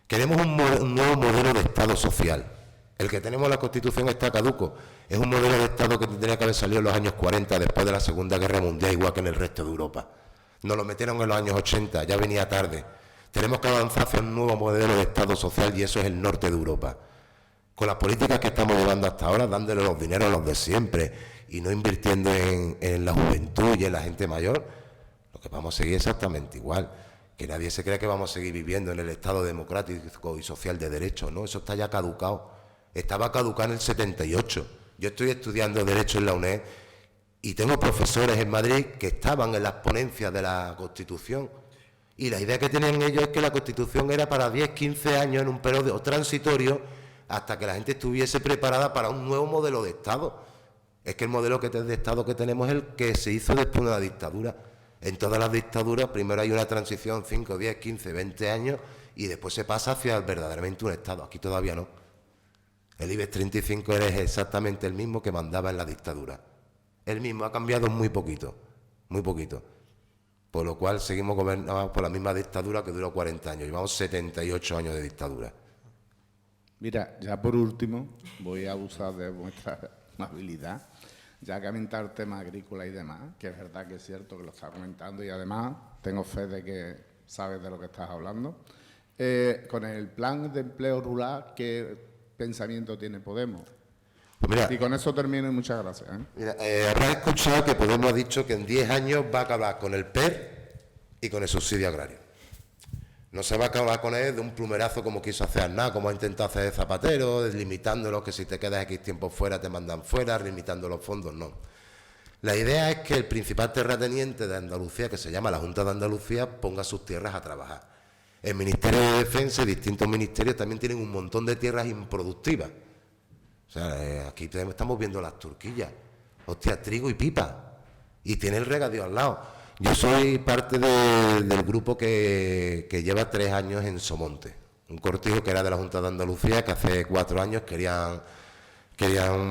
Queremos un nuevo modelo de Estado social. El que tenemos en la Constitución está caduco. Es un modelo de Estado que tendría que haber salido en los años 40, después de la Segunda Guerra Mundial, igual que en el resto de Europa. Nos lo metieron en los años 80, ya venía tarde. Tenemos que avanzar hacia un nuevo modelo de Estado social y eso es el norte de Europa. Con las políticas que estamos llevando hasta ahora, dándole los dineros a los de siempre y no invirtiendo en la juventud y en la gente mayor, lo que vamos a seguir exactamente igual. Que nadie se crea que vamos a seguir viviendo en el Estado democrático y social de derecho, ¿no? Eso está ya caducado. Estaba caducado en el 78. Yo estoy estudiando Derecho en la UNED y tengo profesores en Madrid que estaban en las ponencias de la Constitución y la idea que tenían ellos es que la Constitución era para 10, 15 años en un periodo transitorio hasta que la gente estuviese preparada para un nuevo modelo de Estado. Es que el modelo de Estado que tenemos es el que se hizo después de la dictadura. En todas las dictaduras primero hay una transición 5, 10, 15, 20 años y después se pasa hacia verdaderamente un Estado. Aquí todavía no. El IBEX 35 es exactamente el mismo que mandaba en la dictadura. El mismo, ha cambiado muy poquito, muy poquito. Por lo cual seguimos gobernados por la misma dictadura que duró 40 años. Llevamos 78 años de dictadura. Mira, ya por último, voy a abusar de vuestra amabilidad, ya que comentar el tema agrícola y demás, que es verdad que es cierto que lo está comentando y además tengo fe de que sabes de lo que estás hablando. Con el plan de empleo rural, ¿qué pensamiento tiene Podemos? Pues mira, Y con eso termino y muchas gracias. Mira, habrás escuchado que Podemos ha dicho que en 10 años va a acabar con el PER y con el subsidio agrario. No se va a acabar con él de un plumerazo como quiso hacer Aznar, como ha intentado hacer Zapatero, limitándolos, que si te quedas X tiempo fuera te mandan fuera, limitando los fondos, no. La idea es que el principal terrateniente de Andalucía, que se llama la Junta de Andalucía, ponga sus tierras a trabajar. El Ministerio de Defensa y distintos ministerios también tienen un montón de tierras improductivas. O sea, aquí estamos viendo las turquillas, hostia, trigo y pipa, y tiene el regadío al lado. Yo soy parte del grupo que lleva 3 años en Somonte, un cortijo que era de la Junta de Andalucía, que hace 4 años querían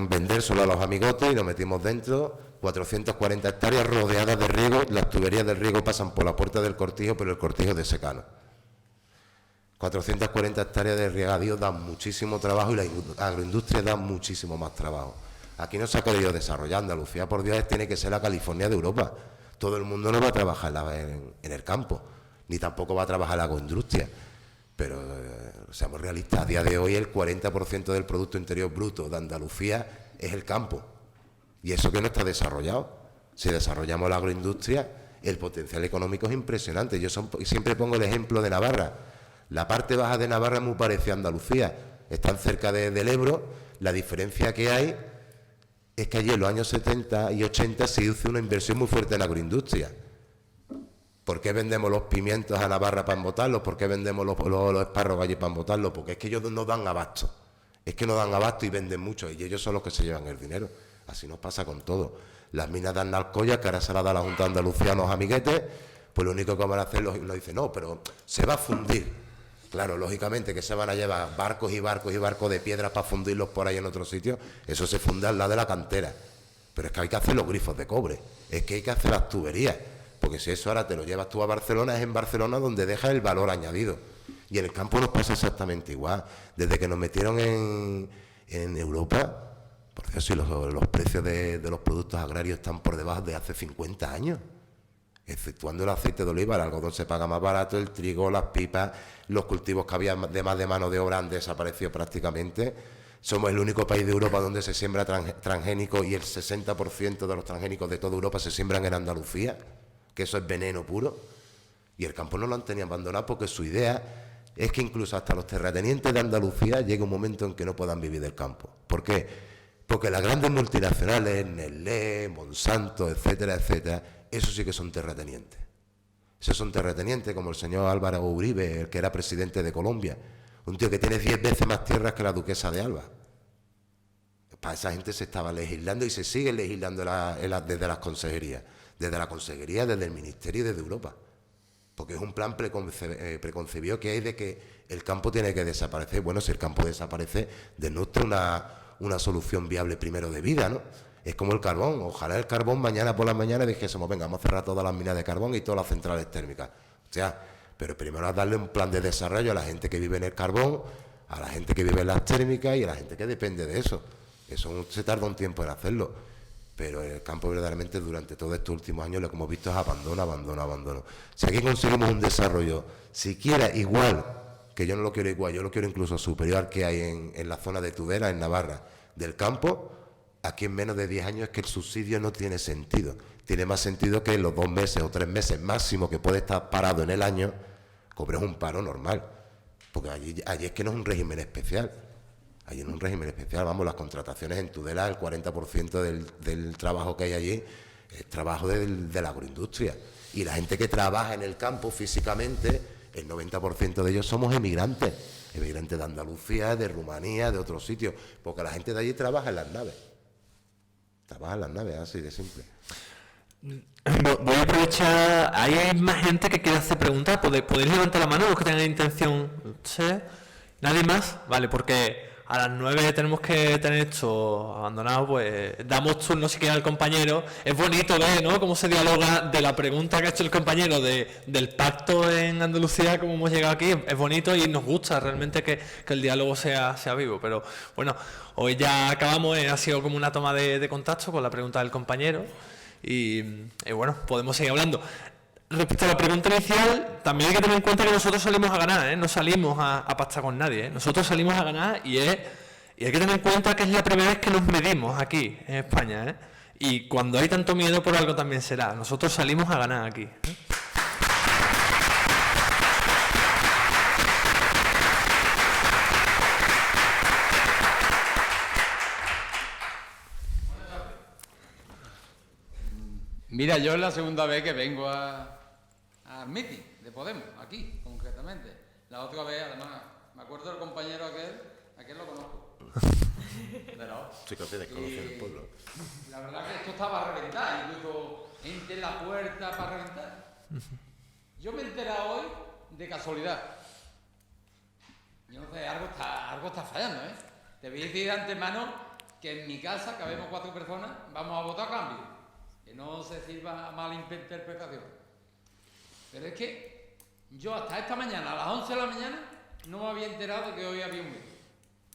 vender solo a los amigotes y nos metimos dentro, 440 hectáreas rodeadas de riego, las tuberías del riego pasan por la puerta del cortijo, pero el cortijo es de secano. 440 hectáreas de regadío dan muchísimo trabajo y la agroindustria da muchísimo más trabajo. Aquí no se ha querido desarrollar. Andalucía, por Dios, tiene que ser la California de Europa. Todo el mundo no va a trabajar en el campo, ni tampoco va a trabajar la agroindustria. Pero seamos realistas, a día de hoy el 40% del Producto Interior Bruto de Andalucía es el campo. Y eso que no está desarrollado. Si desarrollamos la agroindustria, el potencial económico es impresionante. Yo siempre pongo el ejemplo de Navarra. La parte baja de Navarra es muy parecida a Andalucía. Están cerca del Ebro. La diferencia que hay es que allí en los años 70 y 80 se hizo una inversión muy fuerte en la agroindustria. ¿Por qué vendemos los pimientos a Navarra para embotarlos? ¿Por qué vendemos los espárragos allí para embotarlos? Porque es que ellos no dan abasto. Es que no dan abasto y venden mucho. Y ellos son los que se llevan el dinero. Así nos pasa con todo. Las minas de Alcoya, que ahora se las da la Junta de Andalucía a los amiguetes, pues lo único que van a hacer, nos dicen, no, pero se va a fundir. Claro, lógicamente que se van a llevar barcos y barcos y barcos de piedras para fundirlos por ahí en otro sitio. Eso se funde al lado de la cantera. Pero es que hay que hacer los grifos de cobre. Es que hay que hacer las tuberías. Porque si eso ahora te lo llevas tú a Barcelona, es en Barcelona donde deja el valor añadido. Y en el campo nos pasa exactamente igual. Desde que nos metieron en Europa, por Dios, si los precios de los productos agrarios están por debajo de hace 50 años. Exceptuando el aceite de oliva, el algodón se paga más barato, el trigo, las pipas, los cultivos que había de más de mano de obra han desaparecido prácticamente. Somos el único país de Europa donde se siembra transgénico y el 60% de los transgénicos de toda Europa se siembran en Andalucía, que eso es veneno puro. Y el campo no lo han tenido abandonado porque su idea es que incluso hasta los terratenientes de Andalucía llegue un momento en que no puedan vivir del campo. ¿Por qué? Porque las grandes multinacionales, Nestlé, Monsanto, etcétera, etcétera, esos sí que son terratenientes. Esos son terratenientes como el señor Álvaro Uribe, el que era presidente de Colombia. Un tío que tiene 10 veces más tierras que la duquesa de Alba. Para esa gente se estaba legislando y se sigue legislando desde las consejerías. Desde la consejería, desde el ministerio y desde Europa. Porque es un plan preconcebido que hay de que el campo tiene que desaparecer. Bueno, si el campo desaparece, denuestra una solución viable primero de vida, ¿no? Es como el carbón. Ojalá el carbón mañana por la mañana dijésemos, venga, vamos a cerrar todas las minas de carbón y todas las centrales térmicas. O sea, pero primero a darle un plan de desarrollo a la gente que vive en el carbón, a la gente que vive en las térmicas y a la gente que depende de eso. Eso se tarda un tiempo en hacerlo. Pero el campo verdaderamente durante todos estos últimos años lo que hemos visto es abandono. Si aquí conseguimos un desarrollo siquiera igual, que yo no lo quiero igual, yo lo quiero incluso superior al que hay en la zona de Tudela, en Navarra, del campo, aquí en menos de 10 años es que el subsidio no tiene sentido. Tiene más sentido que en los 2 meses o 3 meses máximo que puede estar parado en el año, cobres un paro normal. Porque allí es que no es un régimen especial. Allí no es un régimen especial. Vamos, las contrataciones en Tudela, el 40% del trabajo que hay allí es trabajo de la agroindustria. Y la gente que trabaja en el campo físicamente, el 90% de ellos somos emigrantes. Emigrantes de Andalucía, de Rumanía, de otros sitios. Porque la gente de allí trabaja en las naves. Trabaja en las naves, así de simple. Voy a aprovechar. ¿Hay más gente que quiere hacer preguntas? ¿Podéis levantar la mano los que tengan intención? ¿Sí? ¿Nadie más? Vale, porque a las 9 tenemos que tener esto abandonado, pues damos turno si quiere al compañero. Es bonito ver, ¿no?, cómo se dialoga de la pregunta que ha hecho el compañero del pacto en Andalucía, cómo hemos llegado aquí. Es bonito y nos gusta realmente que el diálogo sea vivo. Pero bueno, hoy ya acabamos, ha sido como una toma de contacto con la pregunta del compañero y bueno, podemos seguir hablando. Respecto a la pregunta inicial, también hay que tener en cuenta que nosotros salimos a ganar, ¿eh? No salimos a pactar con nadie, ¿eh? Nosotros salimos a ganar y hay que tener en cuenta que es la primera vez que nos medimos aquí en España, ¿eh? Y cuando hay tanto miedo, por algo también será. Nosotros salimos a ganar aquí, ¿eh? Mira, yo es la segunda vez que vengo al meeting de Podemos, aquí, concretamente. La otra vez, además, me acuerdo del compañero aquel lo conozco. Sí, que ustedes conocen el pueblo. La verdad que esto estaba a reventar, incluso entre la puerta para reventar. Yo me he enterado hoy de casualidad. Yo no sé, algo está fallando, ¿eh? Te voy a decir de antemano que en mi casa, que habemos 4 personas, vamos a votar a cambio. Que no se sirva a mala interpretación. Pero es que yo hasta esta mañana, a las 11 de la mañana, no me había enterado de que hoy había un meeting.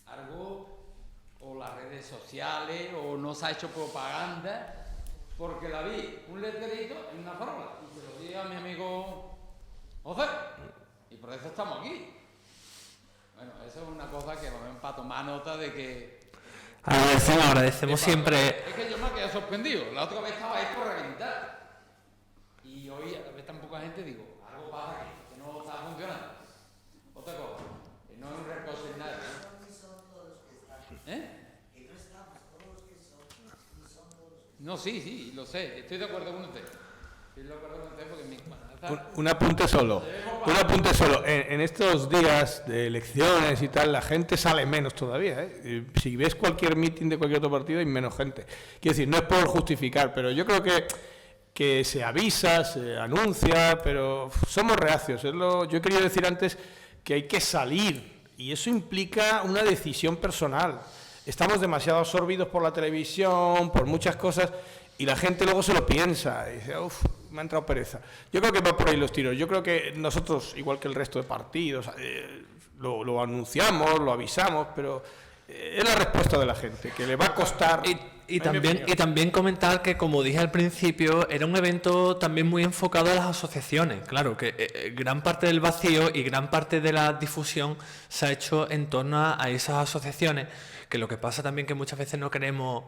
Algo, o las redes sociales, o no se ha hecho propaganda, porque la vi, un letrerito en una farola, y se lo di a mi amigo José, y por eso estamos aquí. Bueno, eso es una cosa que nos ven para tomar nota de que... Agradecemos siempre... Es que yo me quedé sorprendido. La otra vez estaba ahí por reventar. Y hoy, a ver tan poca gente, digo, algo pasa aquí, que no está funcionando. Otra cosa, que no es un reposo en nada. ¿Eh? No, sí, lo sé. Estoy de acuerdo con usted. Estoy de acuerdo con usted porque mi... Un apunte solo. En estos días de elecciones y tal, la gente sale menos todavía, ¿eh? Si ves cualquier mitin de cualquier otro partido, hay menos gente. Quiero decir, no es por justificar, pero yo creo que se avisa, se anuncia, pero somos reacios. Yo he querido decir antes que hay que salir, y eso implica una decisión personal. Estamos demasiado absorbidos por la televisión, por muchas cosas, y la gente luego se lo piensa, y dice, uff, me ha entrado pereza. Yo creo que va por ahí los tiros. Yo creo que nosotros, igual que el resto de partidos, lo anunciamos, lo avisamos, pero es la respuesta de la gente, que le va a costar. Y también comentar que, como dije al principio, era un evento también muy enfocado a las asociaciones. Claro, que gran parte del vacío y gran parte de la difusión se ha hecho en torno a esas asociaciones, que lo que pasa también que muchas veces no queremos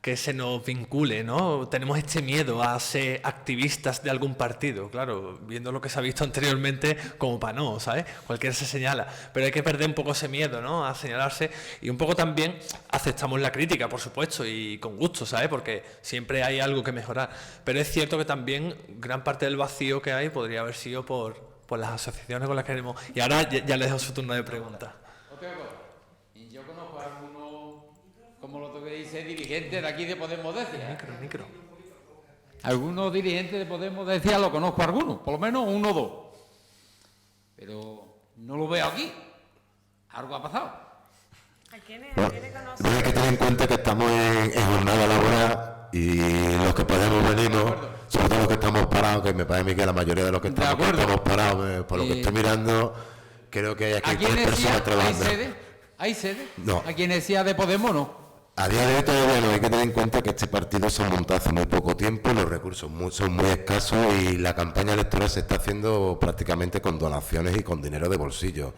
que se nos vincule, ¿no? Tenemos este miedo a ser activistas de algún partido, claro, viendo lo que se ha visto anteriormente, como para no, ¿sabes? Cualquiera se señala, pero hay que perder un poco ese miedo, ¿no?, a señalarse, y un poco también aceptamos la crítica, por supuesto, y con gusto, ¿sabes? Porque siempre hay algo que mejorar, pero es cierto que también gran parte del vacío que hay podría haber sido por las asociaciones con las que queremos. Y ahora ya les dejo su turno de preguntas. Otra cosa, y yo conozco a algunos, como lo que dice, dirigentes de aquí de Podemos decía. Micro. Algunos dirigentes de Podemos decía, lo conozco a algunos, por lo menos 1 o 2. Pero no lo veo aquí. Algo ha pasado. ¿A quiénes conoces? Hay que tener en cuenta que estamos en jornada laboral y los que podemos venimos, sobre todo los que estamos parados, que me parece a mí que la mayoría de los que estamos parados, por lo que estoy mirando, creo que hay aquí 3 personas trabajando. ¿Hay sede? No. ¿A quien decía de Podemos no? A día de hoy todavía no. Hay que tener en cuenta que este partido se ha montado hace muy poco tiempo, los recursos son muy escasos y la campaña electoral se está haciendo prácticamente con donaciones y con dinero de bolsillo.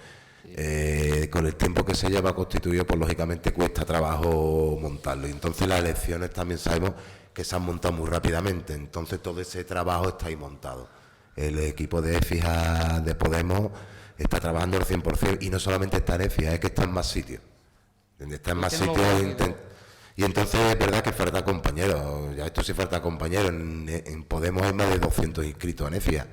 Con el tiempo que se lleva constituido, pues lógicamente cuesta trabajo montarlo. Y entonces las elecciones también sabemos que se han montado muy rápidamente. Entonces todo ese trabajo está ahí montado. El equipo de EFIJA de Podemos está trabajando al 100%, y no solamente está en EFIJA, es que está en más sitios. Está en más sitios y entonces es verdad que falta compañeros. Ya esto sí falta compañeros. En Podemos hay más de 200 inscritos en EFIJA.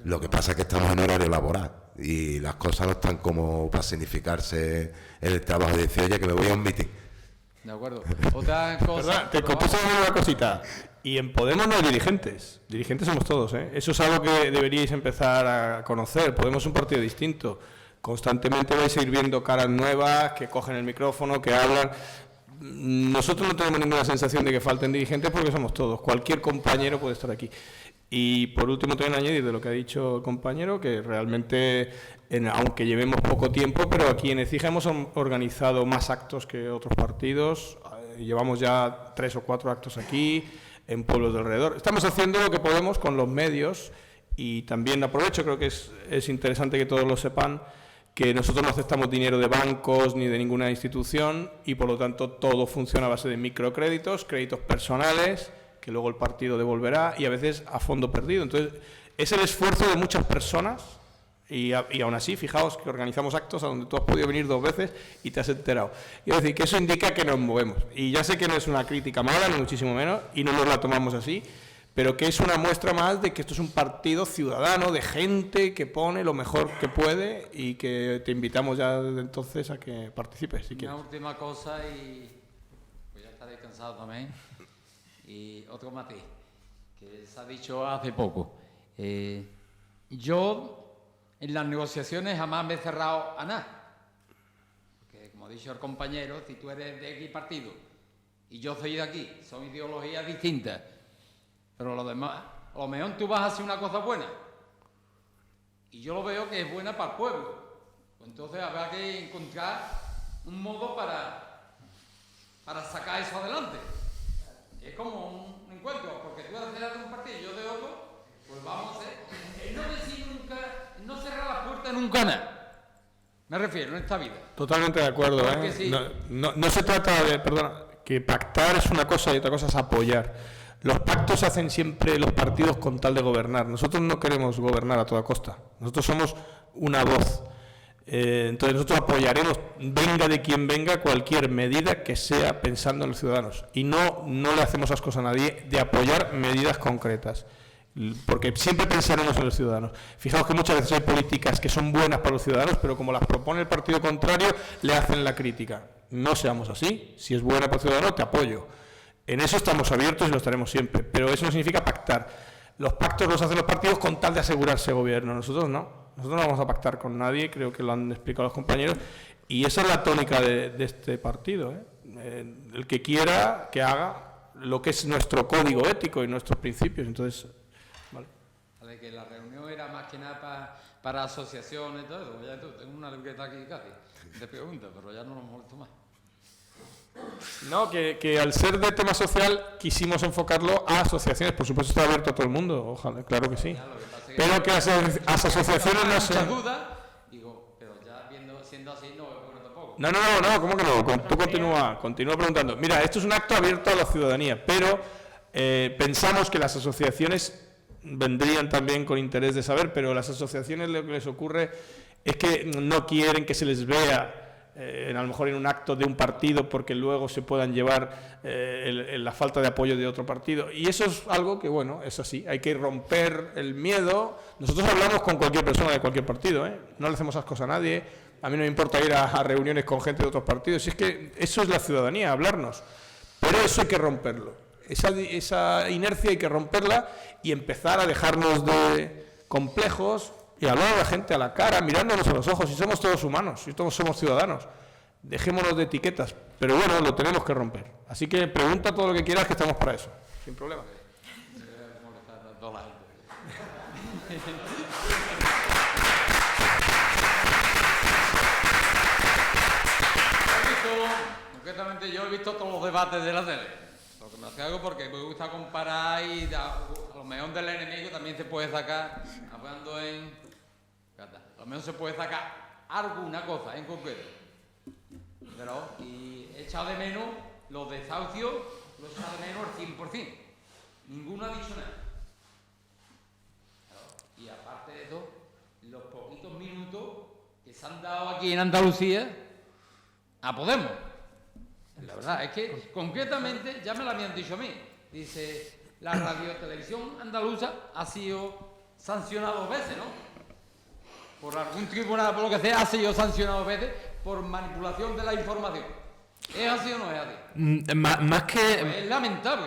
Lo que pasa es que estamos en horario laboral y las cosas no están como para significarse en el trabajo. Decir, oye, que me voy a un meeting. De acuerdo. Otra cosa. Te contesto una cosita. Y en Podemos no hay dirigentes. Dirigentes somos todos, ¿eh? Eso es algo que deberíais empezar a conocer. Podemos es un partido distinto. Constantemente vais a ir viendo caras nuevas que cogen el micrófono, que hablan. Nosotros no tenemos ninguna sensación de que falten dirigentes porque somos todos. Cualquier compañero puede estar aquí. Y por último también añadir de lo que ha dicho el compañero, que realmente, aunque llevemos poco tiempo, pero aquí en Écija hemos organizado más actos que otros partidos. Llevamos ya 3 o 4 actos aquí, en pueblos de alrededor. Estamos haciendo lo que podemos con los medios y también aprovecho, creo que es interesante que todos lo sepan, que nosotros no aceptamos dinero de bancos ni de ninguna institución y por lo tanto todo funciona a base de microcréditos, créditos personales, que luego el partido devolverá y a veces a fondo perdido. Entonces, es el esfuerzo de muchas personas y aún así, fijaos que organizamos actos a donde tú has podido venir 2 veces y te has enterado. Es decir, que eso indica que nos movemos. Y ya sé que no es una crítica mala, ni muchísimo menos, y no nos la tomamos así, pero que es una muestra más de que esto es un partido ciudadano, de gente que pone lo mejor que puede y que te invitamos ya desde entonces a que participes, si quieres. Una última cosa y pues ya estaré cansado también. Y otro matiz, que se ha dicho hace poco. Yo en las negociaciones jamás me he cerrado a nada. Porque como ha dicho el compañero, si tú eres de X partido y yo soy de aquí, son ideologías distintas. Pero lo demás, a lo mejor tú vas a hacer una cosa buena y yo lo veo que es buena para el pueblo. Pues entonces habrá que encontrar un modo para sacar eso adelante. Es como un encuentro, porque tú eres de un partido y yo de otro, pues vamos a hacer. No decir nunca, no cerrar la puerta nunca nada. Me refiero, en esta vida. Totalmente de acuerdo. Sí. No se trata de, perdona, que pactar es una cosa y otra cosa es apoyar. Los pactos hacen siempre los partidos con tal de gobernar. Nosotros no queremos gobernar a toda costa. Nosotros somos una voz. Entonces nosotros apoyaremos, venga de quien venga, cualquier medida que sea pensando en los ciudadanos. Y no le hacemos ascos a nadie de apoyar medidas concretas. Porque siempre pensaremos en los ciudadanos. Fijaos que muchas veces hay políticas que son buenas para los ciudadanos, pero como las propone el partido contrario, le hacen la crítica. No seamos así. Si es buena para el ciudadano, te apoyo. En eso estamos abiertos y lo estaremos siempre, pero eso no significa pactar. Los pactos los hacen los partidos con tal de asegurarse gobierno, nosotros no. Nosotros no vamos a pactar con nadie, creo que lo han explicado los compañeros, y esa es la tónica de este partido. El que quiera que haga lo que es nuestro código ético y nuestros principios. Entonces, vale. Vale, que la reunión era más que nada para asociaciones y todo eso. Ya tengo una libreta aquí casi de preguntas, pero ya no nos molesto más. No, que al ser de tema social quisimos enfocarlo a asociaciones. Por supuesto está abierto a todo el mundo, ojalá, claro que sí. Pero que las asociaciones no se... Digo, pero ya siendo así no es bueno tampoco. No, ¿cómo que no? Tú continúa preguntando. Mira, esto es un acto abierto a la ciudadanía, pero pensamos que las asociaciones vendrían también con interés de saber, pero las asociaciones lo que les ocurre es que no quieren que se les vea a lo mejor en un acto de un partido porque luego se puedan llevar la falta de apoyo de otro partido, y eso es algo que, bueno, es así, hay que romper el miedo. Nosotros hablamos con cualquier persona de cualquier partido, no le hacemos ascos a nadie. A mí no me importa ir a reuniones con gente de otros partidos, si es que eso es la ciudadanía, hablarnos, pero eso hay que romperlo, esa inercia hay que romperla y empezar a dejarnos de complejos y hablar a la gente a la cara, mirándonos a los ojos. Si somos todos humanos, si todos somos ciudadanos, dejémonos de etiquetas, pero bueno, lo tenemos que romper. Así que pregunta todo lo que quieras, que estamos para eso, sin problema. Concretamente yo he visto todos los debates de la tele, lo que me hago porque me gusta comparar y a lo mejor del enemigo también se puede sacar, hablando en... A lo mejor se puede sacar alguna cosa en concreto, pero y he echado de menos los desahucios, los he echado de menos al 100%, ninguno ha dicho nada. Y aparte de eso, los poquitos minutos que se han dado aquí en Andalucía a Podemos. La verdad es que concretamente ya me lo habían dicho a mí. Dice, la radiotelevisión andaluza ha sido sancionada 2 veces, ¿no? Por algún tribunal, por lo que sea, ha sido sancionado 2 veces por manipulación de la información. ¿Es así o no es así? Más que... Pues es lamentable.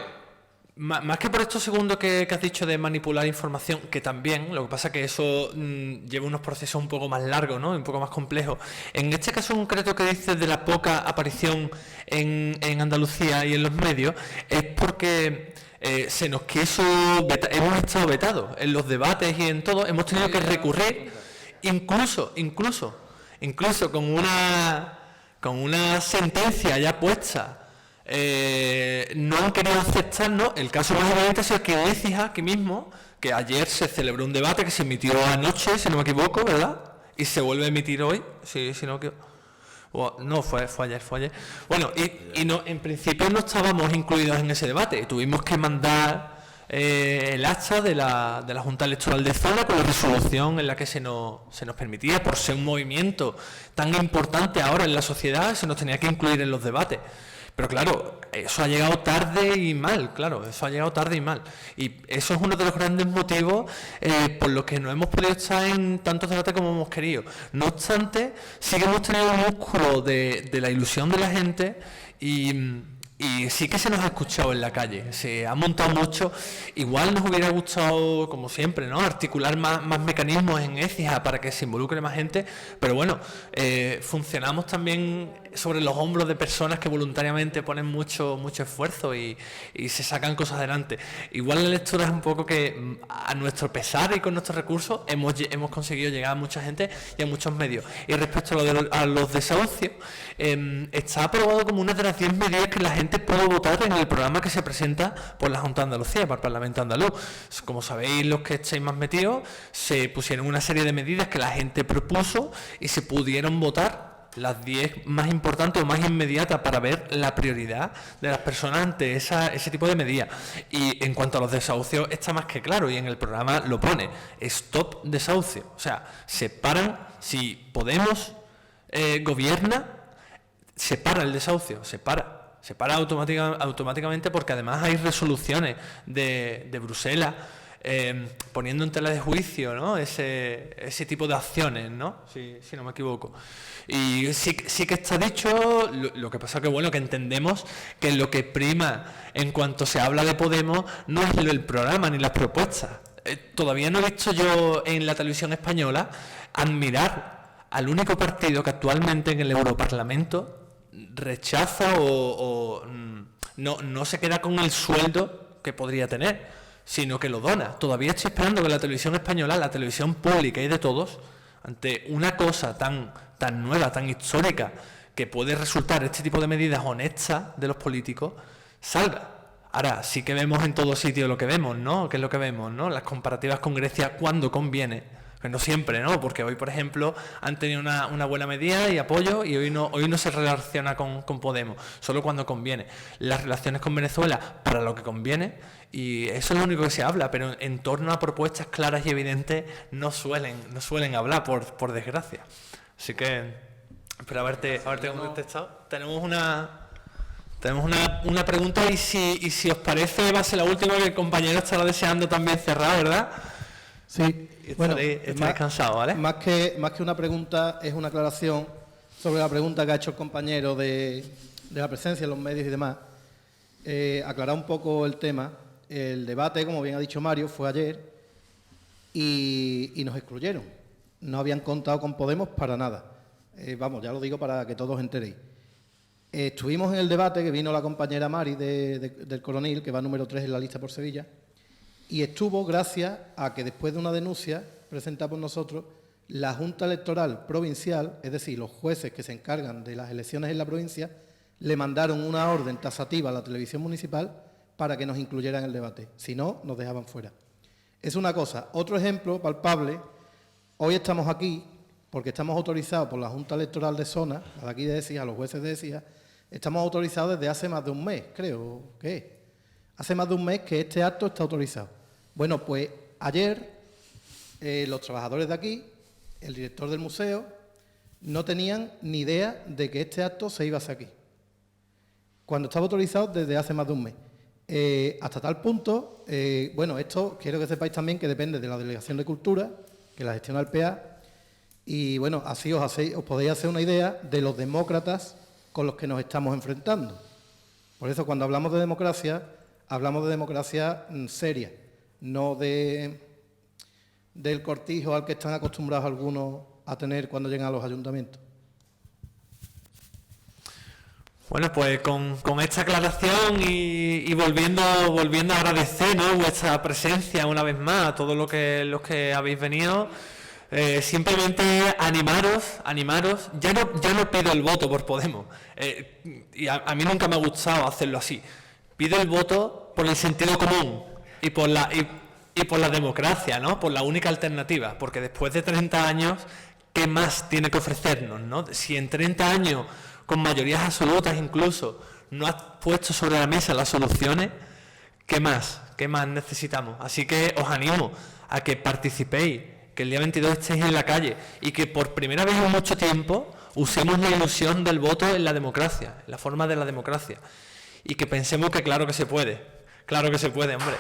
Más que por esto segundo que has dicho de manipular información, que también, lo que pasa que eso lleva unos procesos un poco más largos, ¿no? Un poco más complejos. En este caso concreto que dices de la poca aparición en Andalucía y en los medios, es porque se nos quiso hemos estado vetados en los debates y en todo, hemos tenido que recurrir incluso con una sentencia ya puesta. No han querido aceptarnos. El caso más evidente ha sido que en Écija, aquí mismo, que ayer se celebró un debate que se emitió anoche, si no me equivoco, ¿verdad? Y se vuelve a emitir hoy, si no que no, fue ayer. Bueno, y no, en principio no estábamos incluidos en ese debate. Tuvimos que mandar el acta de la Junta Electoral de Zona con la resolución en la que se nos permitía, por ser un movimiento tan importante ahora en la sociedad, se nos tenía que incluir en los debates. Pero claro, eso ha llegado tarde y mal, Y eso es uno de los grandes motivos por los que no hemos podido estar en tantos debates como hemos querido. No obstante, sí que hemos tenido el músculo de la ilusión de la gente y sí que se nos ha escuchado en la calle, se ha montado mucho. Igual nos hubiera gustado, como siempre, ¿no?, articular más mecanismos en Écija para que se involucre más gente, pero bueno, funcionamos también sobre los hombros de personas que voluntariamente ponen mucho esfuerzo y se sacan cosas adelante. Igual la lectura es un poco que a nuestro pesar y con nuestros recursos hemos conseguido llegar a mucha gente y a muchos medios. Y respecto a los desahucios, está aprobado como una de las 10 medidas que la gente puede votar en el programa que se presenta por la Junta de Andalucía, para el Parlamento andaluz. Como sabéis, los que estáis más metidos, se pusieron una serie de medidas que la gente propuso y se pudieron votar las 10 más importantes o más inmediatas para ver la prioridad de las personas ante ese tipo de medidas. Y en cuanto a los desahucios, está más que claro, y en el programa lo pone: stop desahucio. O sea, se paran, si Podemos gobierna, se para el desahucio, se para automáticamente, porque además hay resoluciones de Bruselas poniendo en tela de juicio, ¿no?, ese tipo de acciones, ¿no?, si no me equivoco. Y sí que está dicho. Lo que pasa que, bueno, que entendemos que lo que prima en cuanto se habla de Podemos no es el programa ni las propuestas. Todavía no he visto yo en la televisión española admirar al único partido que actualmente en el Europarlamento rechaza o no se queda con el sueldo que podría tener, sino que lo dona. Todavía estoy esperando que la televisión española, la televisión pública y de todos, ante una cosa tan nueva, tan histórica, que puede resultar este tipo de medidas honestas de los políticos, salga. Ahora, sí que vemos en todo sitio lo que vemos, ¿no? ¿Qué es lo que vemos, no? Las comparativas con Grecia cuando conviene. Pero no siempre, ¿no? Porque hoy, por ejemplo, han tenido una buena medida y apoyo, y hoy no se relaciona con Podemos, solo cuando conviene. Las relaciones con Venezuela, para lo que conviene, y eso es lo único que se habla, pero en torno a propuestas claras y evidentes no suelen hablar, por desgracia. Así que espero haberte contestado. Tenemos una pregunta, y si os parece va a ser la última, que el compañero estará deseando también cerrar, ¿verdad? Sí, bueno, estaré cansado, ¿vale? Más que una pregunta, es una aclaración sobre la pregunta que ha hecho el compañero de la presencia en los medios y demás. Aclarar un poco el tema. El debate, como bien ha dicho Mario, fue ayer y nos excluyeron. No habían contado con Podemos para nada. Vamos, ya lo digo para que todos enteréis. Estuvimos en el debate, que vino la compañera Mari del Coronil, que va número 3 en la lista por Sevilla, y estuvo gracias a que, después de una denuncia presentada por nosotros, la Junta Electoral Provincial, es decir, los jueces que se encargan de las elecciones en la provincia, le mandaron una orden tasativa a la televisión municipal para que nos incluyeran en el debate. Si no, nos dejaban fuera. Es una cosa. Otro ejemplo palpable: hoy estamos aquí porque estamos autorizados por la Junta Electoral de Zona, a la aquí de Écija, a los jueces de Écija, estamos autorizados desde hace más de un mes, creo que es. Hace más de un mes que este acto está autorizado. Bueno, pues ayer los trabajadores de aquí, el director del museo, no tenían ni idea de que este acto se iba a hacer aquí, cuando estaba autorizado desde hace más de un mes. Hasta tal punto, bueno, esto quiero que sepáis también que depende de la Delegación de Cultura, que la gestiona el PA, y bueno, así os podéis hacer una idea de los demócratas con los que nos estamos enfrentando. Por eso, cuando hablamos de democracia, hablamos de democracia seria, no del cortijo al que están acostumbrados algunos a tener cuando llegan a los ayuntamientos. Bueno, pues con esta aclaración y volviendo a agradecer, ¿no?, vuestra presencia una vez más a todos los que habéis venido, simplemente animaros, ya no pido el voto por Podemos, y a mí nunca me ha gustado hacerlo así, pido el voto por el sentido común y por la democracia, ¿no?, por la única alternativa, porque después de 30 años, ¿qué más tiene que ofrecernos, no? Si en 30 años, con mayorías absolutas incluso, no has puesto sobre la mesa las soluciones, ¿qué más necesitamos? Así que os animo a que participéis, que el día 22 estéis en la calle y que por primera vez en mucho tiempo usemos la ilusión del voto en la democracia, en la forma de la democracia, y que pensemos que claro que se puede, hombre.